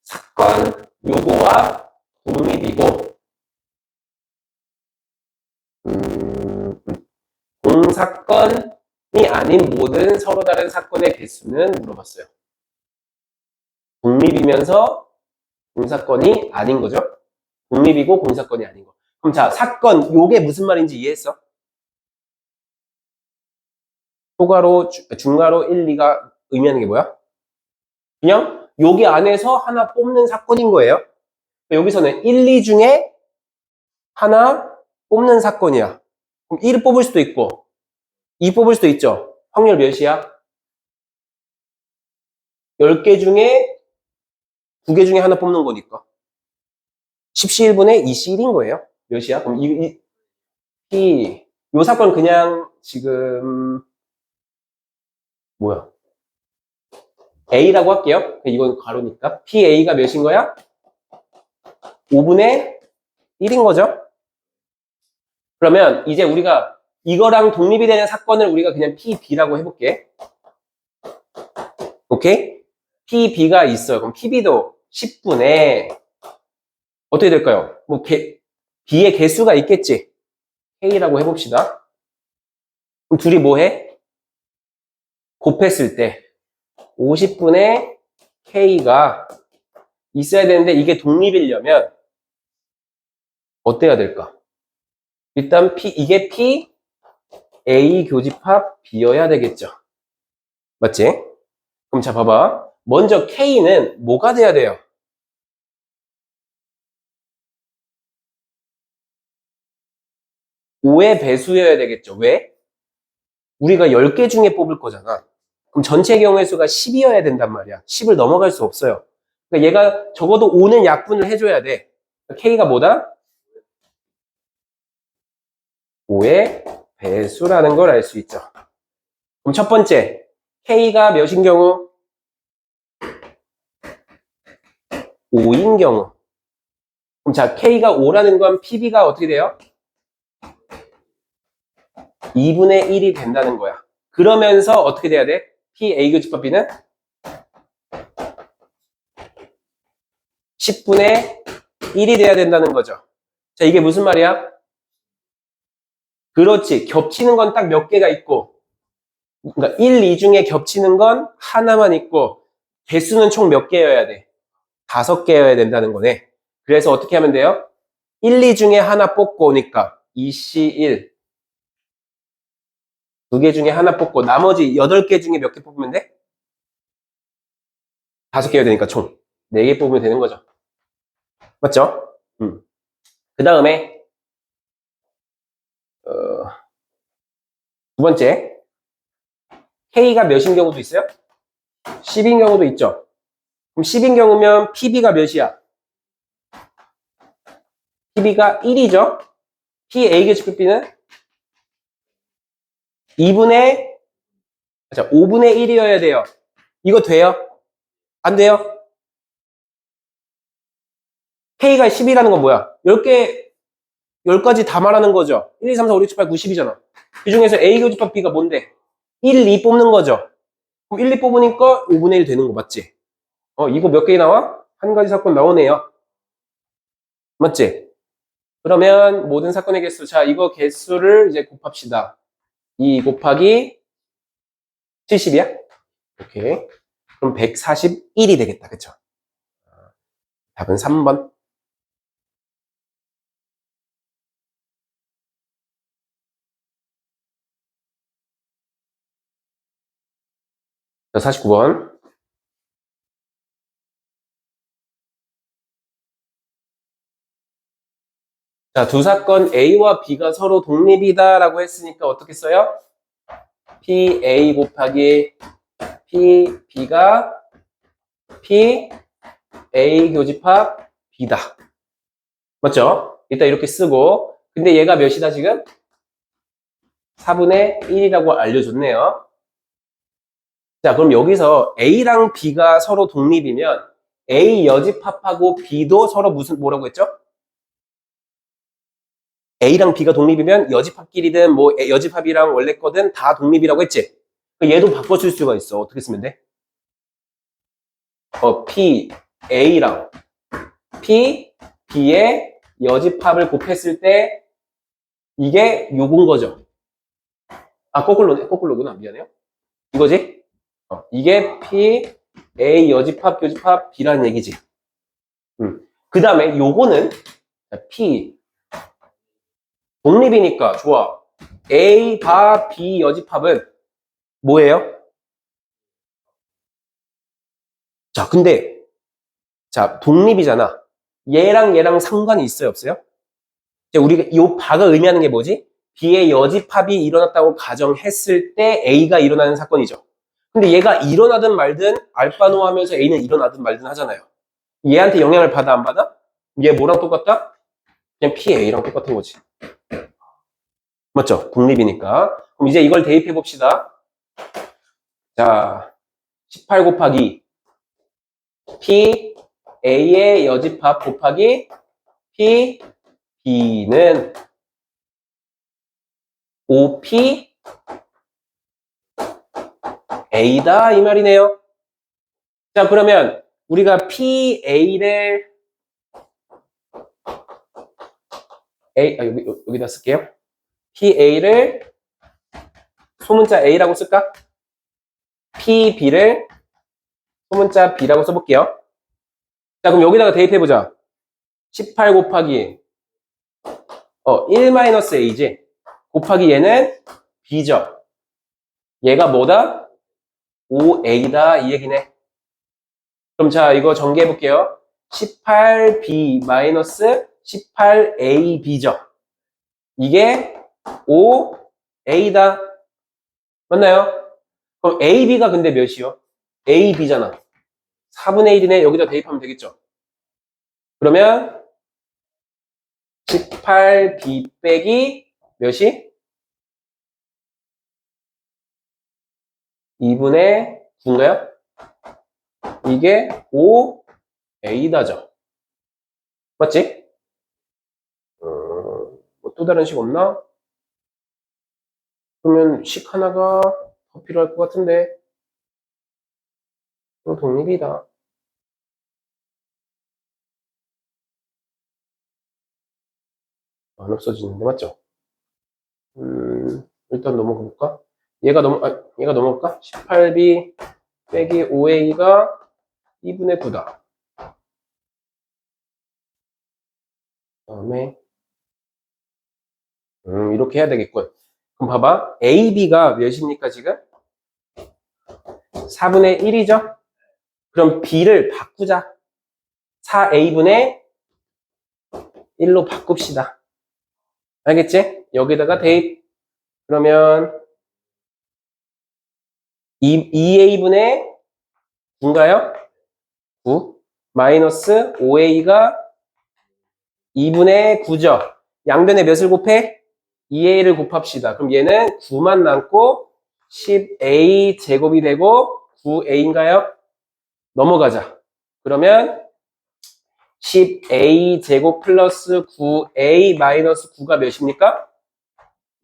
S1: 사건 요거와 독립이고 공사건이 아닌 모든 서로 다른 사건의 개수는 물어봤어요. 독립이면서 공사건이 아닌 거죠. 독립이고 공사건이 아닌 거. 그럼 자, 사건 요게 무슨 말인지 이해했어? 초가로, 중가로 1, 2가 의미하는 게 뭐야? 그냥 여기 안에서 하나 뽑는 사건인 거예요. 여기서는 1, 2 중에 하나 뽑는 사건이야. 그럼 1을 뽑을 수도 있고 2 뽑을 수도 있죠. 확률 몇이야? 10개 중에 2개 중에 하나 뽑는 거니까. 10C1분의 2C1인 거예요. 몇이야? 그럼 요 사건 그냥 지금 뭐야? A라고 할게요. 이건 가로니까. PA가 몇인 거야? 5분의 1인 거죠. 그러면 이제 우리가 이거랑 독립이 되는 사건을 우리가 그냥 PB라고 해볼게. 오케이? PB가 있어요. 그럼 PB도 10분의 어떻게 될까요? 뭐 B의 개수가 있겠지. K라고 해봅시다. 그럼 둘이 뭐 해? 곱했을 때 50분의 K가 있어야 되는데 이게 독립이려면 어때야 될까? 일단 이게 P, A 교집합 B여야 되겠죠. 맞지? 그럼 자, 봐봐. 먼저 K는 뭐가 돼야 돼요? 5의 배수여야 되겠죠. 왜? 우리가 10개 중에 뽑을 거잖아. 그럼 전체 경우의 수가 10이어야 된단 말이야. 10을 넘어갈 수 없어요. 그러니까 얘가 적어도 5는 약분을 해줘야 돼. K가 뭐다? 5의 배수라는 걸 알 수 있죠. 그럼 첫 번째, K가 몇인 경우? 5인 경우. 그럼 자, K가 5라는 건 PB가 어떻게 돼요? 2분의 1이 된다는 거야. 그러면서 어떻게 돼야 돼? PA 교집합 B는 10분의 1이 돼야 된다는 거죠. 자, 이게 무슨 말이야? 그렇지. 겹치는 건 딱 몇 개가 있고, 그러니까 1, 2 중에 겹치는 건 하나만 있고, 개수는 총 몇 개여야 돼? 5개여야 된다는 거네. 그래서 어떻게 하면 돼요? 1, 2 중에 하나 뽑고 오니까 2C1. 2개 중에 하나 뽑고 나머지 8개 중에 몇 개 뽑으면 돼? 5개여야 되니까 총 4개 뽑으면 되는 거죠. 맞죠? 그 다음에 두 번째, K가 몇인 경우도 있어요? 10인 경우도 있죠. 그럼 10인 경우면 PB가 몇이야? PB가 1이죠. PA 교집합 B는 5분의 1이어야 돼요. 이거 돼요? 안 돼요? K가 10이라는 건 뭐야? 10개, 10가지 다 말하는 거죠. 1, 2, 3, 4, 5, 6, 7, 8, 90이잖아. 이 중에서 A 교집합 B가 뭔데? 1, 2 뽑는 거죠. 그럼 1, 2 뽑으니까 5분의 1 되는 거 맞지? 이거 몇 개 나와? 한 가지 사건 나오네요. 맞지? 그러면 모든 사건의 개수. 자, 이거 개수를 이제 곱합시다. 2 곱하기 70이야? 오케이. 그럼 141이 되겠다. 그쵸? 답은 3번. 자, 49번. 자, 두 사건 A와 B가 서로 독립이다라고 했으니까 어떻게 써요? PA 곱하기 PB가 PA 교집합 B다. 맞죠? 일단 이렇게 쓰고. 근데 얘가 몇이다 지금? 4분의 1이라고 알려줬네요. 자, 그럼 여기서 A랑 B가 서로 독립이면 A 여집합하고 B도 서로 뭐라고 했죠? A랑 B가 독립이면 여집합끼리든 뭐 여집합이랑 원래 거든 다 독립이라고 했지? 얘도 바꿔줄 수가 있어. 어떻게 쓰면 돼? P, A랑 P, B의 여집합을 곱했을 때 이게 요건 거죠. 아, 거꾸로구나. 미안해요. 이거지? 이게 P, A 여집합, 교집합, B라는 얘기지. 그 다음에 요거는 P, 독립이니까 좋아. A 바 B 여집합은 뭐예요? 자, 근데 자, 독립이잖아. 얘랑 상관이 있어요, 없어요? 이제 우리가 이 바가 의미하는 게 뭐지? B의 여집합이 일어났다고 가정했을 때 A가 일어나는 사건이죠. 근데 얘가 일어나든 말든 알파노 하면서 A는 일어나든 말든 하잖아요. 얘한테 영향을 받아 안 받아? 얘 뭐랑 똑같다? 그냥 PA랑 똑같은 거지. 맞죠? 독립이니까. 그럼 이제 이걸 대입해 봅시다. 자, 18 곱하기 P A의 여집합 곱하기 P B는 5P A다 이 말이네요. 자, 그러면 우리가 PA를 여기다 쓸게요. PA를 소문자 A라고 쓸까? PB를 소문자 B라고 써볼게요. 자, 그럼 여기다가 대입해보자. 18 곱하기 1-A지. 곱하기 얘는 B죠. 얘가 뭐다? 5A다 이 얘기네. 그럼 자, 이거 전개해볼게요. 18B 18AB죠. 이게 5A다. 맞나요? 그럼 AB가 근데 몇이요? AB잖아. 4분의 1이네. 여기다 대입하면 되겠죠. 그러면 18B 빼기 몇이? 2분의 9인가요? 이게 5A다죠. 맞지? 뭐 또 다른 식 없나? 그러면 식 하나가 더 필요할 것 같은데. 또 독립이다. 안 없어지는데, 맞죠? 일단 넘어가 볼까? 얘가 넘어갈까? 18B 빼기 5A가 2분의 9다. 다음에, 이렇게 해야 되겠군. 그럼 봐봐. AB가 몇입니까, 지금? 4분의 1이죠? 그럼 B를 바꾸자. 4A분의 1로 바꿉시다. 알겠지? 여기다가 대입. 그러면 2A분의 9인가요? 9. 마이너스 5A가 2분의 9죠. 양변에 몇을 곱해? 2A를 곱합시다. 그럼 얘는 9만 남고 10A 제곱이 되고 9A인가요? 넘어가자. 그러면 10A 제곱 플러스 9A 마이너스 9가 몇입니까?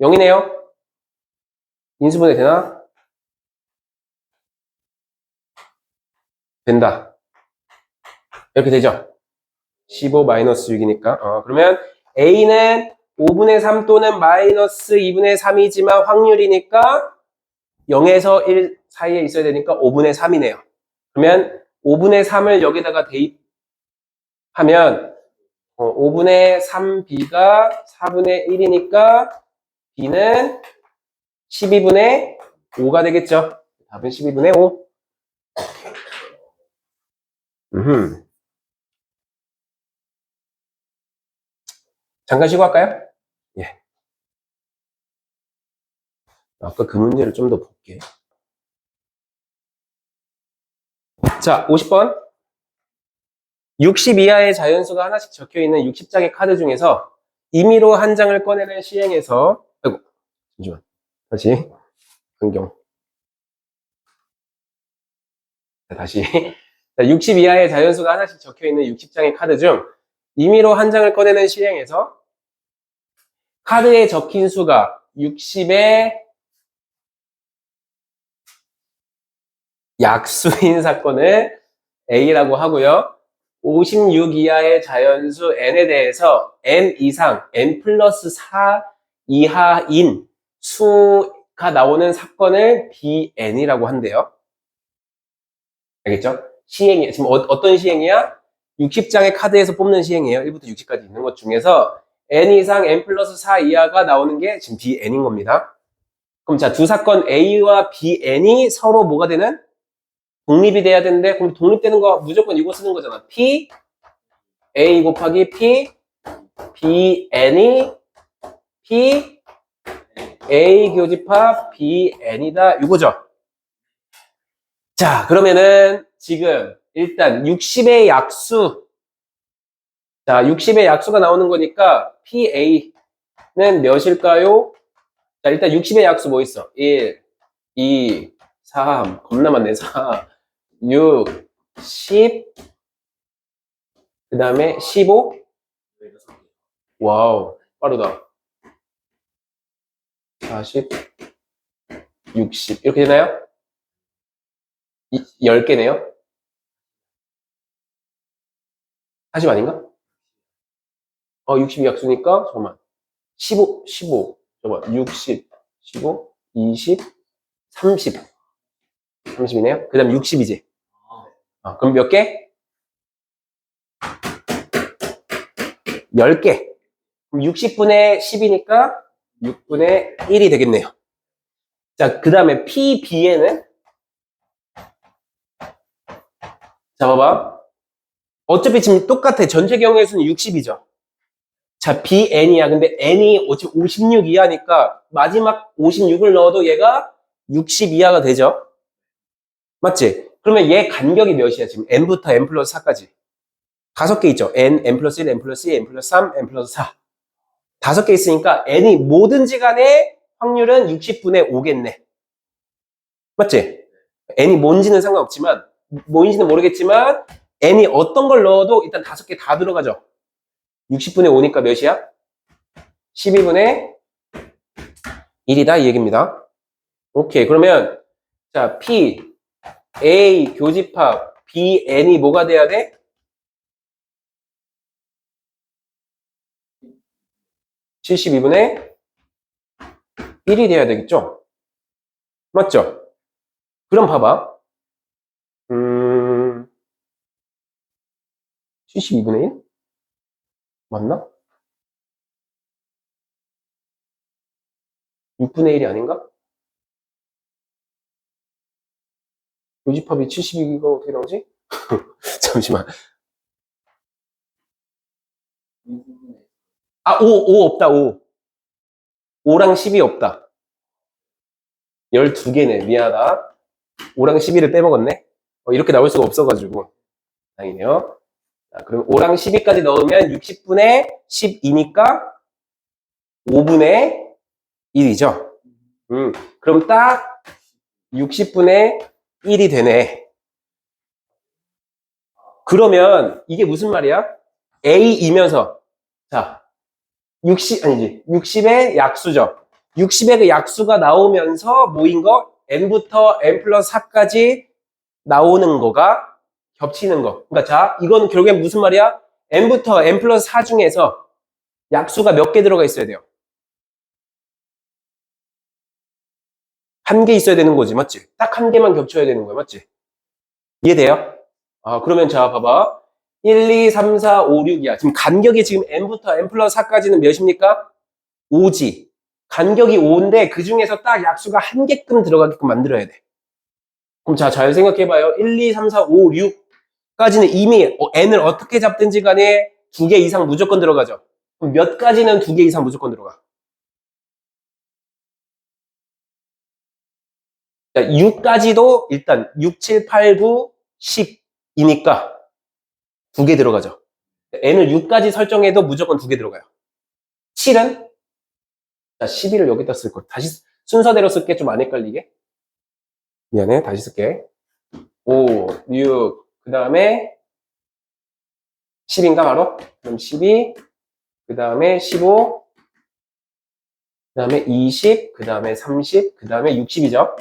S1: 0이네요. 인수분해 되나? 된다. 이렇게 되죠. 15 마이너스 6이니까. 그러면 A는 5분의 3 또는 마이너스 2분의 3이지만 확률이니까 0에서 1 사이에 있어야 되니까 5분의 3이네요. 그러면 5분의 3을 여기다가 대입하면 5분의 3B가 4분의 1이니까 B는 12분의 5가 되겠죠. 답은 12분의 5. 잠깐 쉬고 할까요? 예. 아까 그 문제를 좀 더 볼게. 자, 50번. 60 이하의 자연수가 하나씩 적혀있는 60장의 카드 중에서 임의로 한 장을 꺼내는 시행에서, 아이고, 잠시만. 다시. 안경. 다시. 60 이하의 자연수가 하나씩 적혀있는 60장의 카드 중 임의로 한 장을 꺼내는 시행에서 카드에 적힌 수가 60의 약수인 사건을 A라고 하고요. 56 이하의 자연수 N에 대해서 N 이상, N 플러스 4 이하인 수가 나오는 사건을 BN이라고 한대요. 알겠죠? 시행이, 지금 어떤 시행이야? 60장의 카드에서 뽑는 시행이에요. 1부터 60까지 있는 것 중에서 N 이상, N 플러스 4 이하가 나오는 게 지금 BN인 겁니다. 그럼 자, 두 사건 A와 BN이 서로 뭐가 되는? 독립이 돼야 되는데, 그럼 독립되는 거 무조건 이거 쓰는 거잖아. P, A 곱하기 P, BN이 P, A 교집합 BN이다. 이거죠. 자, 그러면은 지금 일단 60의 약수. 자, 60의 약수가 나오는 거니까 PA는 몇일까요? 자, 일단 60의 약수 뭐 있어? 1, 2, 3, 겁나 많네. 4, 6, 10, 그 다음에 15? 와우, 빠르다. 40, 60. 이렇게 되나요? 10개네요? 40 아닌가? 60이 약수니까, 잠깐만. 15, 잠깐만, 60, 15, 20, 30. 30이네요. 그 다음 60이지. 그럼 몇 개? 10개. 그럼 60분의 10이니까 6분의 1이 되겠네요. 자, 그 다음에 PB에는, 자, 봐봐. 어차피 지금 똑같아. 전체 경우의 수는 60이죠. 자, BN이야. 근데 N이 어차피 56 이하니까 마지막 56을 넣어도 얘가 60 이하가 되죠. 맞지? 그러면 얘 간격이 몇이야? 지금 N부터 N 플러스 4까지. 5개 있죠. N, N 플러스 1, N 플러스 2, N 플러스 3, N 플러스 4. 5개 있으니까 N이 뭐든지 간에 확률은 60분의 5겠네. 맞지? N이 뭔지는 상관없지만, 뭐인지는 모르겠지만, N이 어떤 걸 넣어도 일단 5개 다 들어가죠. 60분의 5니까 몇이야? 12분의 1이다 이 얘기입니다. 오케이. 그러면 자, P, A 교집합 B, N이 뭐가 돼야 돼? 72분의 1이 돼야 되겠죠? 맞죠? 그럼 봐봐. 72분의 1? 맞나? 6분의 1이 아닌가? 교집합이 72가 어떻게 나오지? 잠시만. 5 없다, 5. 5랑 10이 없다. 12개네. 미안하다. 5랑 12를 빼먹었네. 이렇게 나올 수가 없어가지고. 다행이네요. 자, 그럼 5랑 12까지 넣으면 60분의 12니까 5분의 1이죠. 그럼 딱 60분의 1이 되네. 그러면 이게 무슨 말이야? A이면서 자, 60의 약수죠. 60의 그 약수가 나오면서 모인 거 N부터 N 플러스 4까지 나오는 거가 겹치는 거. 그러니까 자, 이거는 결국엔 무슨 말이야? N부터 N 플러스 4 중에서 약수가 몇 개 들어가 있어야 돼요? 한 개 있어야 되는 거지, 맞지? 딱 한 개만 겹쳐야 되는 거야, 맞지? 이해돼요? 그러면 자, 봐봐. 1, 2, 3, 4, 5, 6이야. 지금 간격이 지금 N부터 N 플러스 4까지는 몇입니까? 5지. 간격이 5인데 그 중에서 딱 약수가 한 개끔 들어가게끔 만들어야 돼. 그럼 자, 잘 생각해봐요. 1, 2, 3, 4, 5, 6까지는 이미 N을 어떻게 잡든지 간에 2개 이상 무조건 들어가죠. 그럼 몇 가지는 2개 이상 무조건 들어가? 자, 6까지도 일단 6, 7, 8, 9, 10이니까 2개 들어가죠. N을 6까지 설정해도 무조건 2개 들어가요. 7은? 자, 12를 여기다 쓸 거. 다시 순서대로 쓸게 좀 안 헷갈리게. 미안해. 다시 쓸게. 5, 6, 그 다음에 10인가 바로? 그럼 12, 그 다음에 15, 그 다음에 20, 그 다음에 30, 그 다음에 60이죠.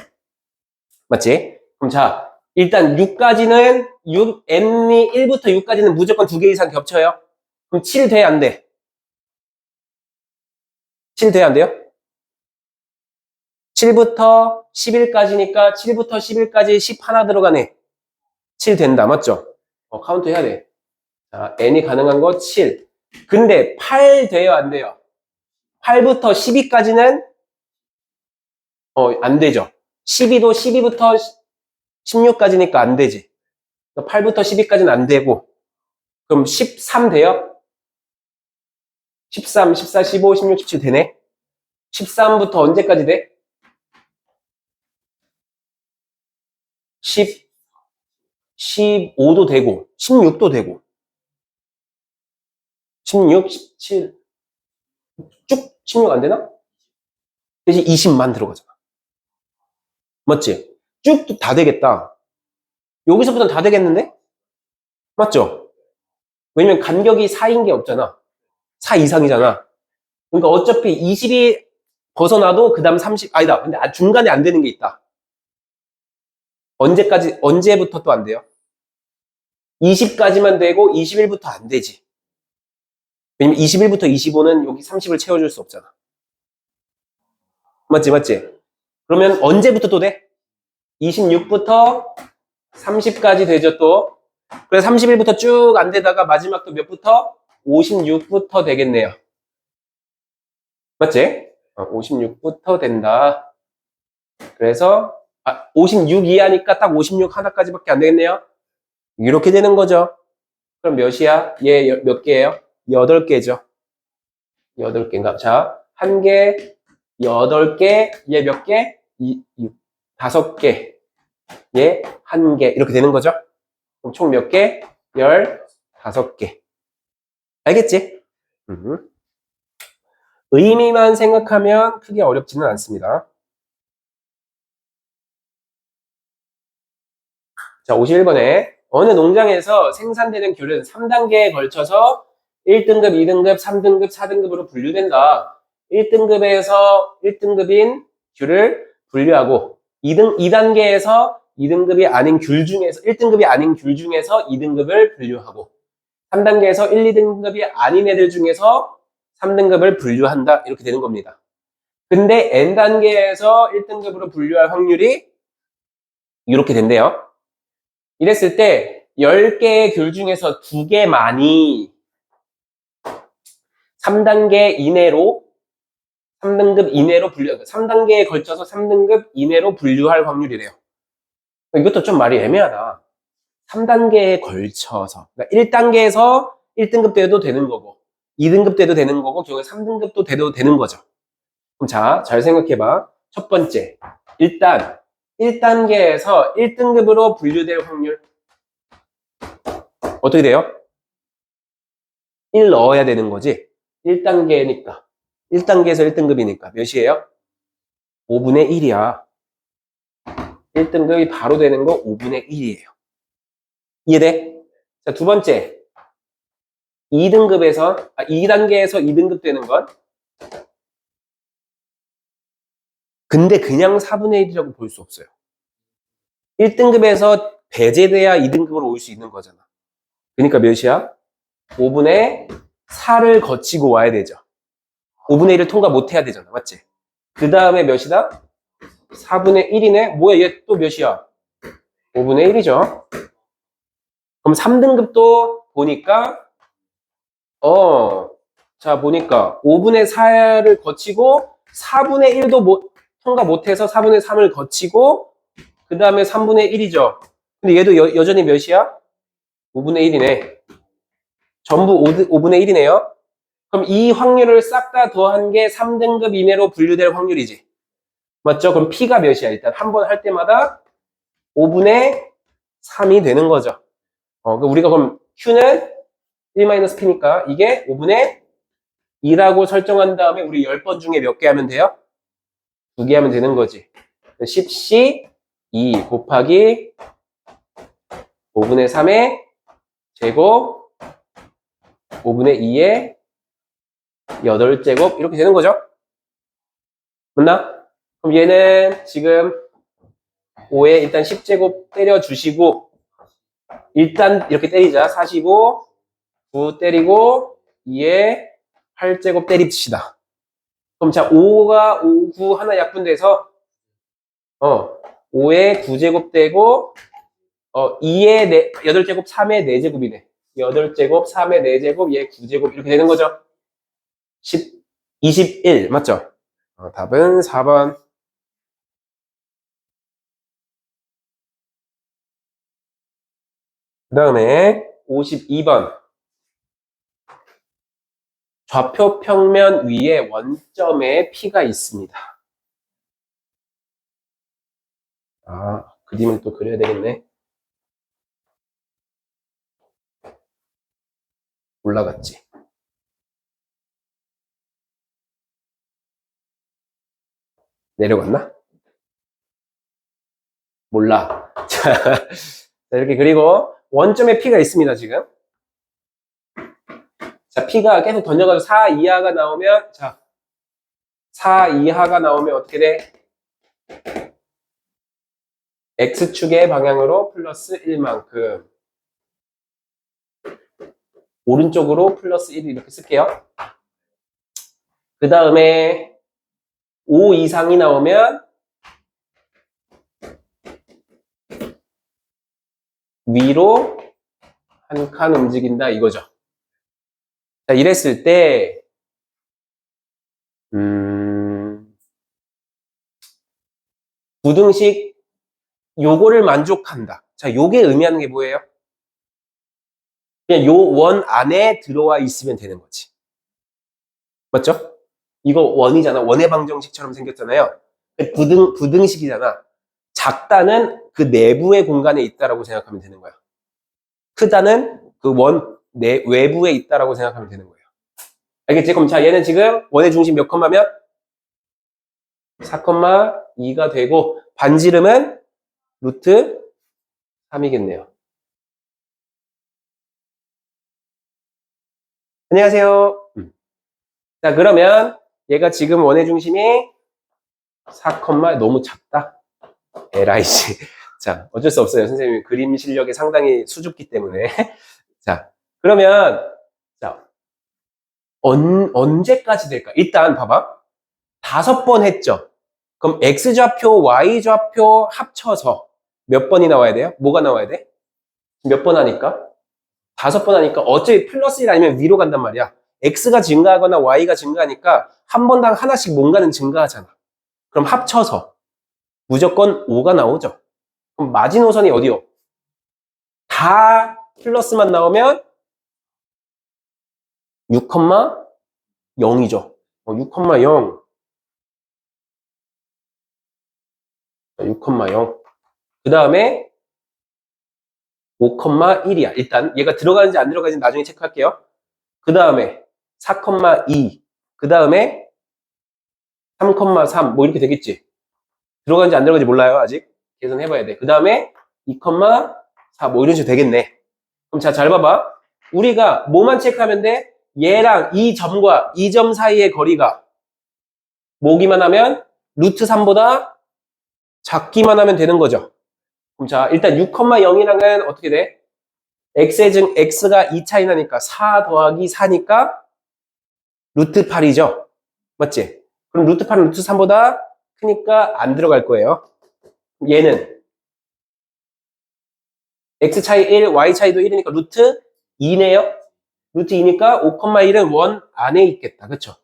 S1: 맞지? 그럼 자, 일단 6까지는, N이 1부터 6까지는 무조건 2개 이상 겹쳐요. 그럼 7 돼, 안 돼? 7 돼, 안 돼요? 7부터 11까지니까 7부터 11까지 10 하나 들어가네. 7 된다, 맞죠? 카운트 해야 돼. 자, N이 가능한 거 7. 근데 8 돼요, 안 돼요? 8부터 12까지는 안 되죠. 12도 12부터 16까지니까 안 되지. 8부터 12까지는 안 되고. 그럼 13 돼요? 13, 14, 15, 16, 17 되네? 13부터 언제까지 돼? 10, 15도 되고, 16도 되고, 16, 17, 쭉 16 안 되나? 대신 20만 들어가잖아. 맞지? 쭉 다 되겠다. 여기서부터는 다 되겠는데? 맞죠? 왜냐면 간격이 4인 게 없잖아. 4 이상이잖아. 그러니까 어차피 20이 벗어나도 그 다음 30, 아니다. 근데 중간에 안 되는 게 있다. 언제까지, 언제부터 또 안 돼요? 20까지만 되고 21부터 안 되지. 왜냐면 21부터 25는 여기 30을 채워줄 수 없잖아. 맞지? 그러면 언제부터 또 돼? 26부터 30까지 되죠, 또. 그래서 31부터 쭉 안 되다가 마지막 또 몇부터? 56부터 되겠네요. 맞지? 56부터 된다. 그래서 56 이하니까 딱 56 하나까지밖에 안 되겠네요. 이렇게 되는 거죠. 그럼 몇이야? 얘 몇 개예요? 8개죠. 8개인가? 자, 한 개, 8개, 얘 몇 개? 5개, 얘 한 개. 이렇게 되는 거죠. 그럼 총 몇 개? 15개. 알겠지? 의미만 생각하면 크게 어렵지는 않습니다. 자, 51번에 어느 농장에서 생산되는 귤은 3단계에 걸쳐서 1등급, 2등급, 3등급, 4등급으로 분류된다. 1등급에서 1등급인 귤을 분류하고 2단계에서 2등급이 아닌 귤 중에서 1등급이 아닌 귤 중에서 2등급을 분류하고 3단계에서 1, 2등급이 아닌 애들 중에서 3등급을 분류한다. 이렇게 되는 겁니다. 근데 N단계에서 1등급으로 분류할 확률이 이렇게 된대요. 이랬을 때 10개의 귤 중에서 2개만이 3단계 이내로 3등급 이내로 3단계에 걸쳐서 3등급 이내로 분류할 확률이래요. 이것도 좀 말이 애매하다. 3단계에 걸쳐서. 그러니까 1단계에서 1등급 돼도 되는 거고 2등급 돼도 되는 거고 결국에 3등급도 돼도 되는 거죠. 그럼 자, 잘 생각해봐. 첫 번째, 일단 1단계에서 1등급으로 분류될 확률 어떻게 돼요? 1 넣어야 되는 거지. 1단계니까. 1단계에서 1등급이니까 몇이에요? 5분의 1이야. 1등급이 바로 되는 거 5분의 1이에요. 이해돼? 자, 두 번째. 2단계에서 2등급 되는 건 근데 그냥 4분의 1이라고 볼 수 없어요. 1등급에서 배제돼야 2등급으로 올 수 있는 거잖아. 그러니까 몇이야? 5분의 4를 거치고 와야 되죠. 5분의 1을 통과 못 해야 되잖아. 맞지? 그 다음에 몇이다? 4분의 1이네? 뭐야, 얘 또 몇이야? 5분의 1이죠. 그럼 3등급도 보니까, 자, 보니까 5분의 4를 거치고 4분의 1도 통과 못해서 4분의 3을 거치고, 그 다음에 3분의 1이죠. 근데 얘도 여전히 몇이야? 5분의 1이네. 전부 5분의 1이네요. 그럼 이 확률을 싹 다 더한 게 3등급 이내로 분류될 확률이지. 맞죠? 그럼 P가 몇이야? 일단 한 번 할 때마다 5분의 3이 되는 거죠. 우리가 그럼 Q는 1-P니까 이게 5분의 2라고 설정한 다음에 우리 10번 중에 몇 개 하면 돼요? 2개 하면 되는 거지. 10C 2 곱하기 5분의 3의 제곱 5분의 2의 8제곱 이렇게 되는 거죠. 맞나? 그럼 얘는 지금 5에 일단 10제곱 때려주시고 일단 이렇게 때리자. 45, 9 때리고 2에 8제곱 때립시다. 그럼 자 5가 5, 9 하나 약분돼서 5에 9제곱 되고 2에 8제곱 3에 4제곱이네. 8제곱 3에 4제곱 얘 9제곱 이렇게 되는 거죠. 10, 21 맞죠? 답은 4번. 그 다음에 52번. 좌표 평면 위에 원점에 P가 있습니다. 그림을 또 그려야 되겠네. 올라갔지. 내려갔나? 몰라. 자, 이렇게 그리고 원점에 P가 있습니다, 지금. 자, P가 계속 던져가지고 4 이하가 나오면, 자, 4 이하가 나오면 어떻게 돼? X축의 방향으로 플러스 1만큼. 오른쪽으로 플러스 1 이렇게 쓸게요. 그 다음에 5 이상이 나오면 위로 한 칸 움직인다 이거죠. 자, 이랬을 때 부등식 요거를 만족한다. 자, 요게 의미하는 게 뭐예요? 그냥 요 원 안에 들어와 있으면 되는 거지. 맞죠? 이거 원이잖아. 원의 방정식처럼 생겼잖아요. 부등식이잖아. 작다는 그 내부의 공간에 있다라고 생각하면 되는 거야. 크다는 그 원 외부에 있다라고 생각하면 되는 거예요. 알겠지? 그럼 자, 얘는 지금 원의 중심 몇 컴마면? 4,2가 되고 반지름은 루트 3이겠네요. 안녕하세요. 자, 그러면 얘가 지금 원의 중심이 4, 너무 작다. LIC. 자, 어쩔 수 없어요. 선생님 그림 실력이 상당히 수줍기 때문에. 자, 그러면 자, 언제까지 될까? 일단 봐봐. 5번 했죠. 그럼 X좌표, Y좌표 합쳐서 몇 번이 나와야 돼요? 뭐가 나와야 돼? 몇 번 하니까? 5번 하니까 어차피 플러스 1 아니면 위로 간단 말이야. X가 증가하거나 Y가 증가하니까 한 번당 하나씩 뭔가는 증가하잖아. 그럼 합쳐서 무조건 5가 나오죠. 그럼 마지노선이 어디요? 다 플러스만 나오면 6,0이죠. 6,0. 6,0. 그 다음에 5,1이야. 일단 얘가 들어가는지 안 들어가는지 나중에 체크할게요. 그 다음에 4,2. 그 다음에 3,3. 뭐 이렇게 되겠지. 들어가는지 안 들어가는지 몰라요. 아직. 계산해봐야 돼. 그 다음에 2,4. 뭐 이런 식으로 되겠네. 그럼 자, 잘 봐봐. 우리가 뭐만 체크하면 돼? 얘랑 이 점과 이 점 사이의 거리가 뭐기만 하면 루트 3보다 작기만 하면 되는 거죠. 그럼 자, 일단 6,0이랑은 어떻게 돼? X가 2 차이 나니까 4 더하기 4니까 루트 8이죠. 맞지? 그럼 루트 8은 루트 3보다 크니까 안 들어갈 거예요. 얘는 X 차이 1, Y 차이도 1이니까 루트 2네요. 루트 2니까 5,1은 원 안에 있겠다. 그쵸?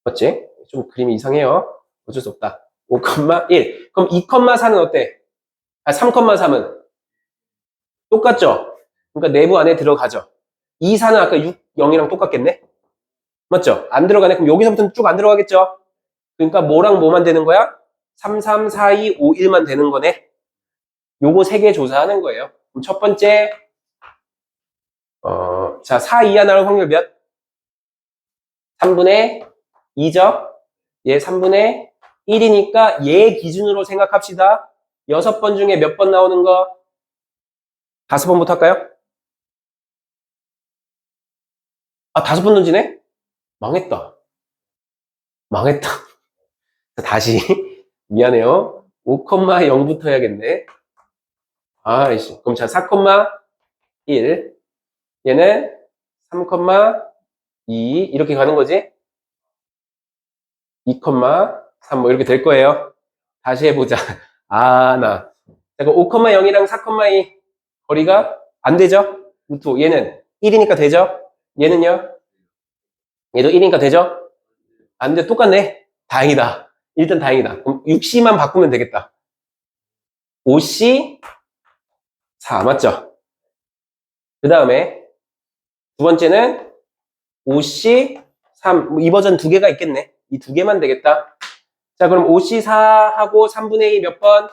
S1: 맞지? 좀 그림이 이상해요. 어쩔 수 없다. 5,1. 그럼 2,4는 어때? 3,3은 똑같죠? 그러니까 내부 안에 들어가죠. 2, 4는 아까 6, 0이랑 똑같겠네? 맞죠? 안 들어가네. 그럼 여기서부터는 쭉 안 들어가겠죠? 그러니까 뭐랑 뭐만 되는 거야? 3, 3, 4, 2, 5, 1만 되는 거네. 요거 3개 조사하는 거예요. 그럼 첫 번째, 자, 4 이하 나올 확률 몇? 3분의 2죠? 얘 3분의 1이니까 얘 기준으로 생각합시다. 6번 중에 몇 번 나오는 거? 5번부터 할까요? 아, 5번 던지네? 망했다. 망했다. 다시. 미안해요. 5,0부터 해야겠네. 아이씨. 그럼 자, 4,1. 얘는 3,2. 이렇게 가는 거지? 2,3. 뭐 이렇게 될 거예요. 다시 해보자. 아, 나. 그럼 5,0이랑 4,2 거리가 안 되죠? 루트 5. 얘는 1이니까 되죠? 얘는요? 얘도 1이니까 되죠? 안 돼. 똑같네. 다행이다. 일단 다행이다. 그럼 6C만 바꾸면 되겠다. 5C 4 맞죠? 그 다음에 두 번째는 5C 3. 이 버전 두 개가 있겠네. 이 두 개만 되겠다. 자, 그럼 5C 4하고 3분의 2 몇 번?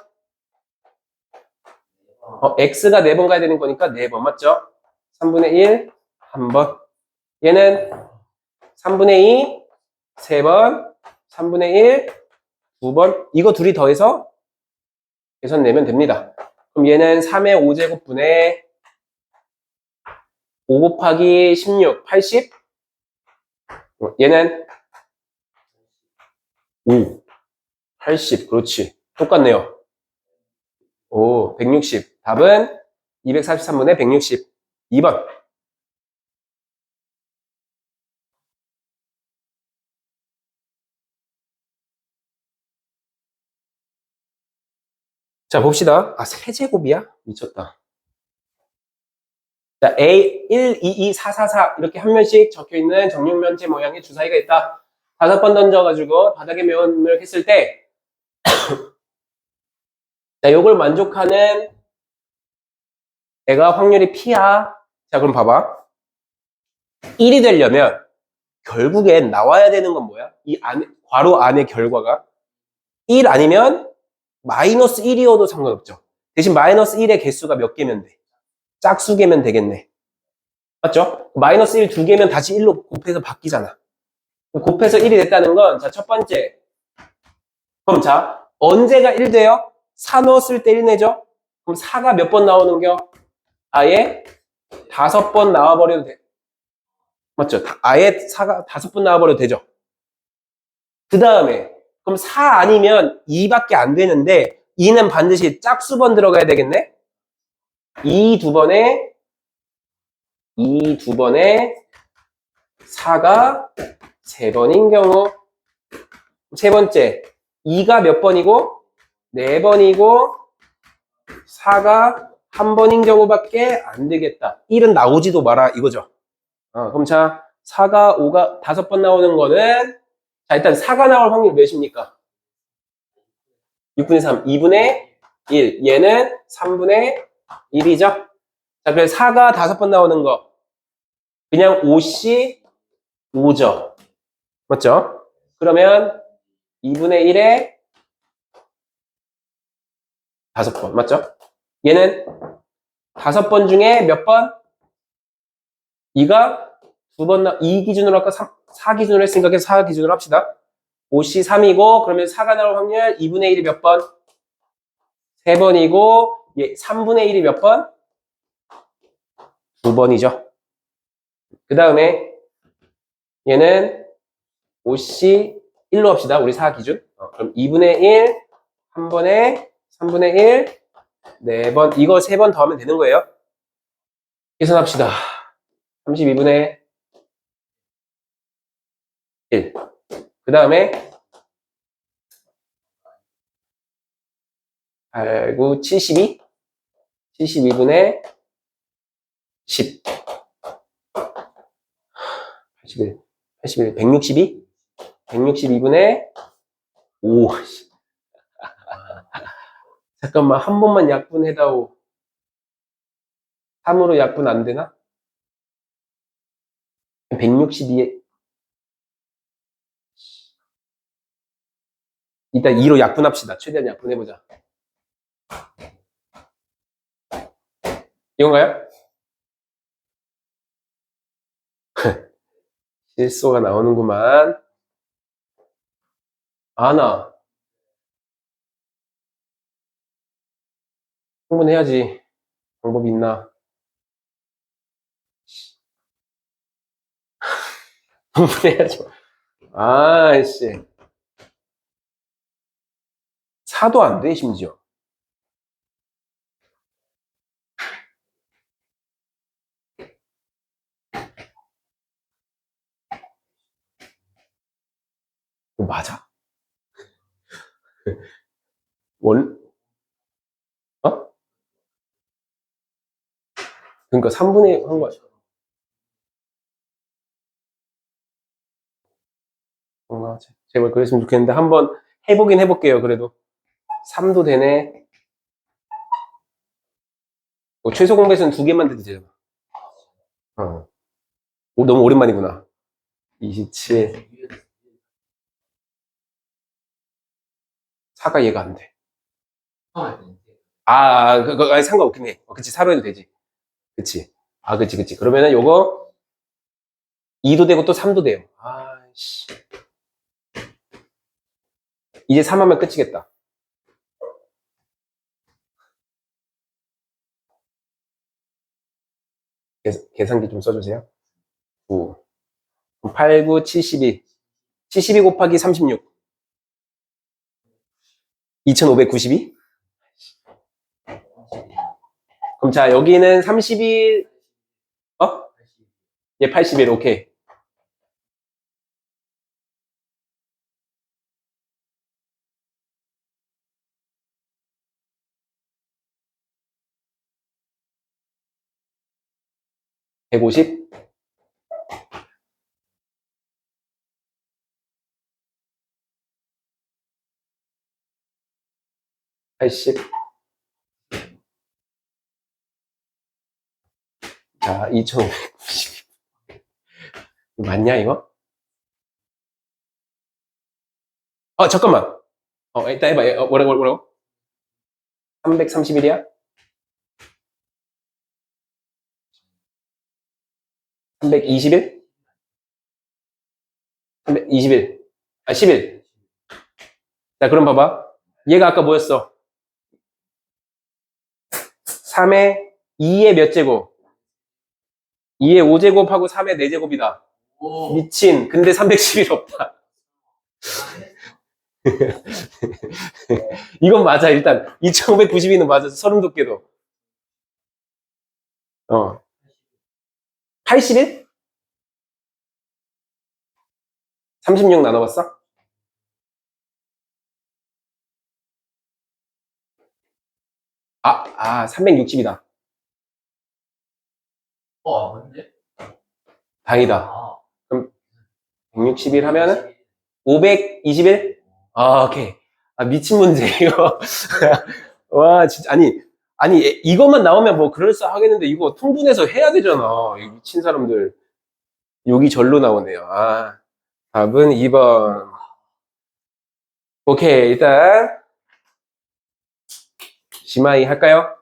S1: X가 4번 가야 되는 거니까 4번 맞죠? 3분의 1 1번. 얘는 3분의 2 3번. 3분의 1 2번. 이거 둘이 더해서 계산 내면 됩니다. 그럼 얘는 3의 5제곱분의 5 곱하기 16, 80. 얘는 5, 80. 그렇지. 똑같네요. 오, 160. 답은 243분의 160. 2번. 자, 봅시다. 아, 세제곱이야? 미쳤다. 자, A 1, 2, 2, 4, 4, 4 이렇게 한 면씩 적혀있는 정육면체 모양의 주사위가 있다. 5번 던져가지고 바닥에 면을 했을 때 자, 요걸 만족하는 애가 확률이 P야. 자, 그럼 봐봐. 1이 되려면 결국엔 나와야 되는 건 뭐야? 이 안에, 괄호 안의 결과가 1 아니면 마이너스 1이어도 상관없죠. 대신 마이너스 1의 개수가 몇 개면 돼? 짝수 개면 되겠네. 맞죠? 마이너스 1 두 개면 다시 1로 곱해서 바뀌잖아. 곱해서 1이 됐다는 건, 자, 첫 번째. 그럼 자, 언제가 1 돼요? 4 넣었을 때 1 내죠? 그럼 4가 몇 번 나오는겨? 아예 5번 나와버려도 돼. 맞죠? 아예 4가 5번 나와버려도 되죠? 그 다음에, 그럼 4 아니면 2밖에 안 되는데, 2는 반드시 짝수번 들어가야 되겠네? 2 두 번에 4가 3번인 경우. 세 번째, 2가 몇 번이고 4번이고 4가 한 번인 경우밖에 안 되겠다. 1은 나오지도 마라 이거죠. 그럼 자, 4가 5가 5번 나오는 거는 자, 일단 4가 나올 확률 몇입니까? 6분의 3, 2분의 1. 얘는 3분의 1이죠. 자, 그래서 4가 5번 나오는 거 그냥 5씨 5죠. 맞죠? 그러면 2분의 1에 5번. 맞죠? 얘는 5번 중에 몇 번? 2가 2번, 2 기준으로 아까 4 기준으로 했으니까 4 기준으로 합시다. 5씨 3이고, 그러면 4가 나올 확률 2분의 1이 몇 번? 3번이고, 예, 3분의 1이 몇 번? 2번이죠. 그 다음에 얘는 5씨 1로 합시다. 우리 4 기준. 그럼 2분의 1, 한 번에 3분의 1, 4번. 이거 3번 더하면 되는 거예요. 계산합시다. 32분의 1. 그 다음에 8, 9, 72. 72분의 10. 81. 81. 162. 162분의 5. 잠깐만, 한 번만 약분해다오. 3으로 약분 안 되나? 162에, 일단 2로 약분합시다. 최대한 약분해보자. 이건가요? 실수가 나오는구만. 아나, 흥분해야지. 방법이 있나? 흥분해야죠. 아이씨. 4도 안 돼, 심지어. 이거 맞아? 원, 어? 그러니까 3분의 한 거야. 뭔가, 제발 그랬으면 좋겠는데, 한번 해보긴 해볼게요, 그래도. 3도 되네. 최소 공배수는 2개만 돼도 되잖아. 너무 오랜만이구나. 27. 4가 얘가 안 돼. 아니, 상관없긴 해. 그치, 4로 해도 되지. 그치. 그치. 그러면은 요거 2도 되고 또 3도 돼요. 아씨. 이제 3 하면 끝이겠다. 계산기 좀 써주세요. 9. 8, 9, 72. 72 곱하기 36. 2592? 그럼 자, 여기는 32, 예, 81, 오케이. 150? (80) 자, 2590. 맞냐, 이거? 잠깐만. 일단 해봐. 뭐라고? 331이야? 321? 321. 11. 자, 그럼 봐봐. 얘가 아까 뭐였어? 3의 2의 몇 제곱? 2의 5제곱하고 3의 4제곱이다. 미친. 근데 311 없다. 이건 맞아. 일단 2592는 맞아. 서른 돋게도. 81? 36 나눠봤어? 360이다.
S2: 뭔데?
S1: 다행이다. 그럼 161 하면은 521? 오케이. 미친 문제, 이거. 와, 진짜. 아니, 이것만 나오면 뭐 그럴싸하겠는데, 이거 통분해서 해야 되잖아. 이 미친 사람들. 여기 절로 나오네요. 답은 2번. 오케이, 일단. 지마이 할까요?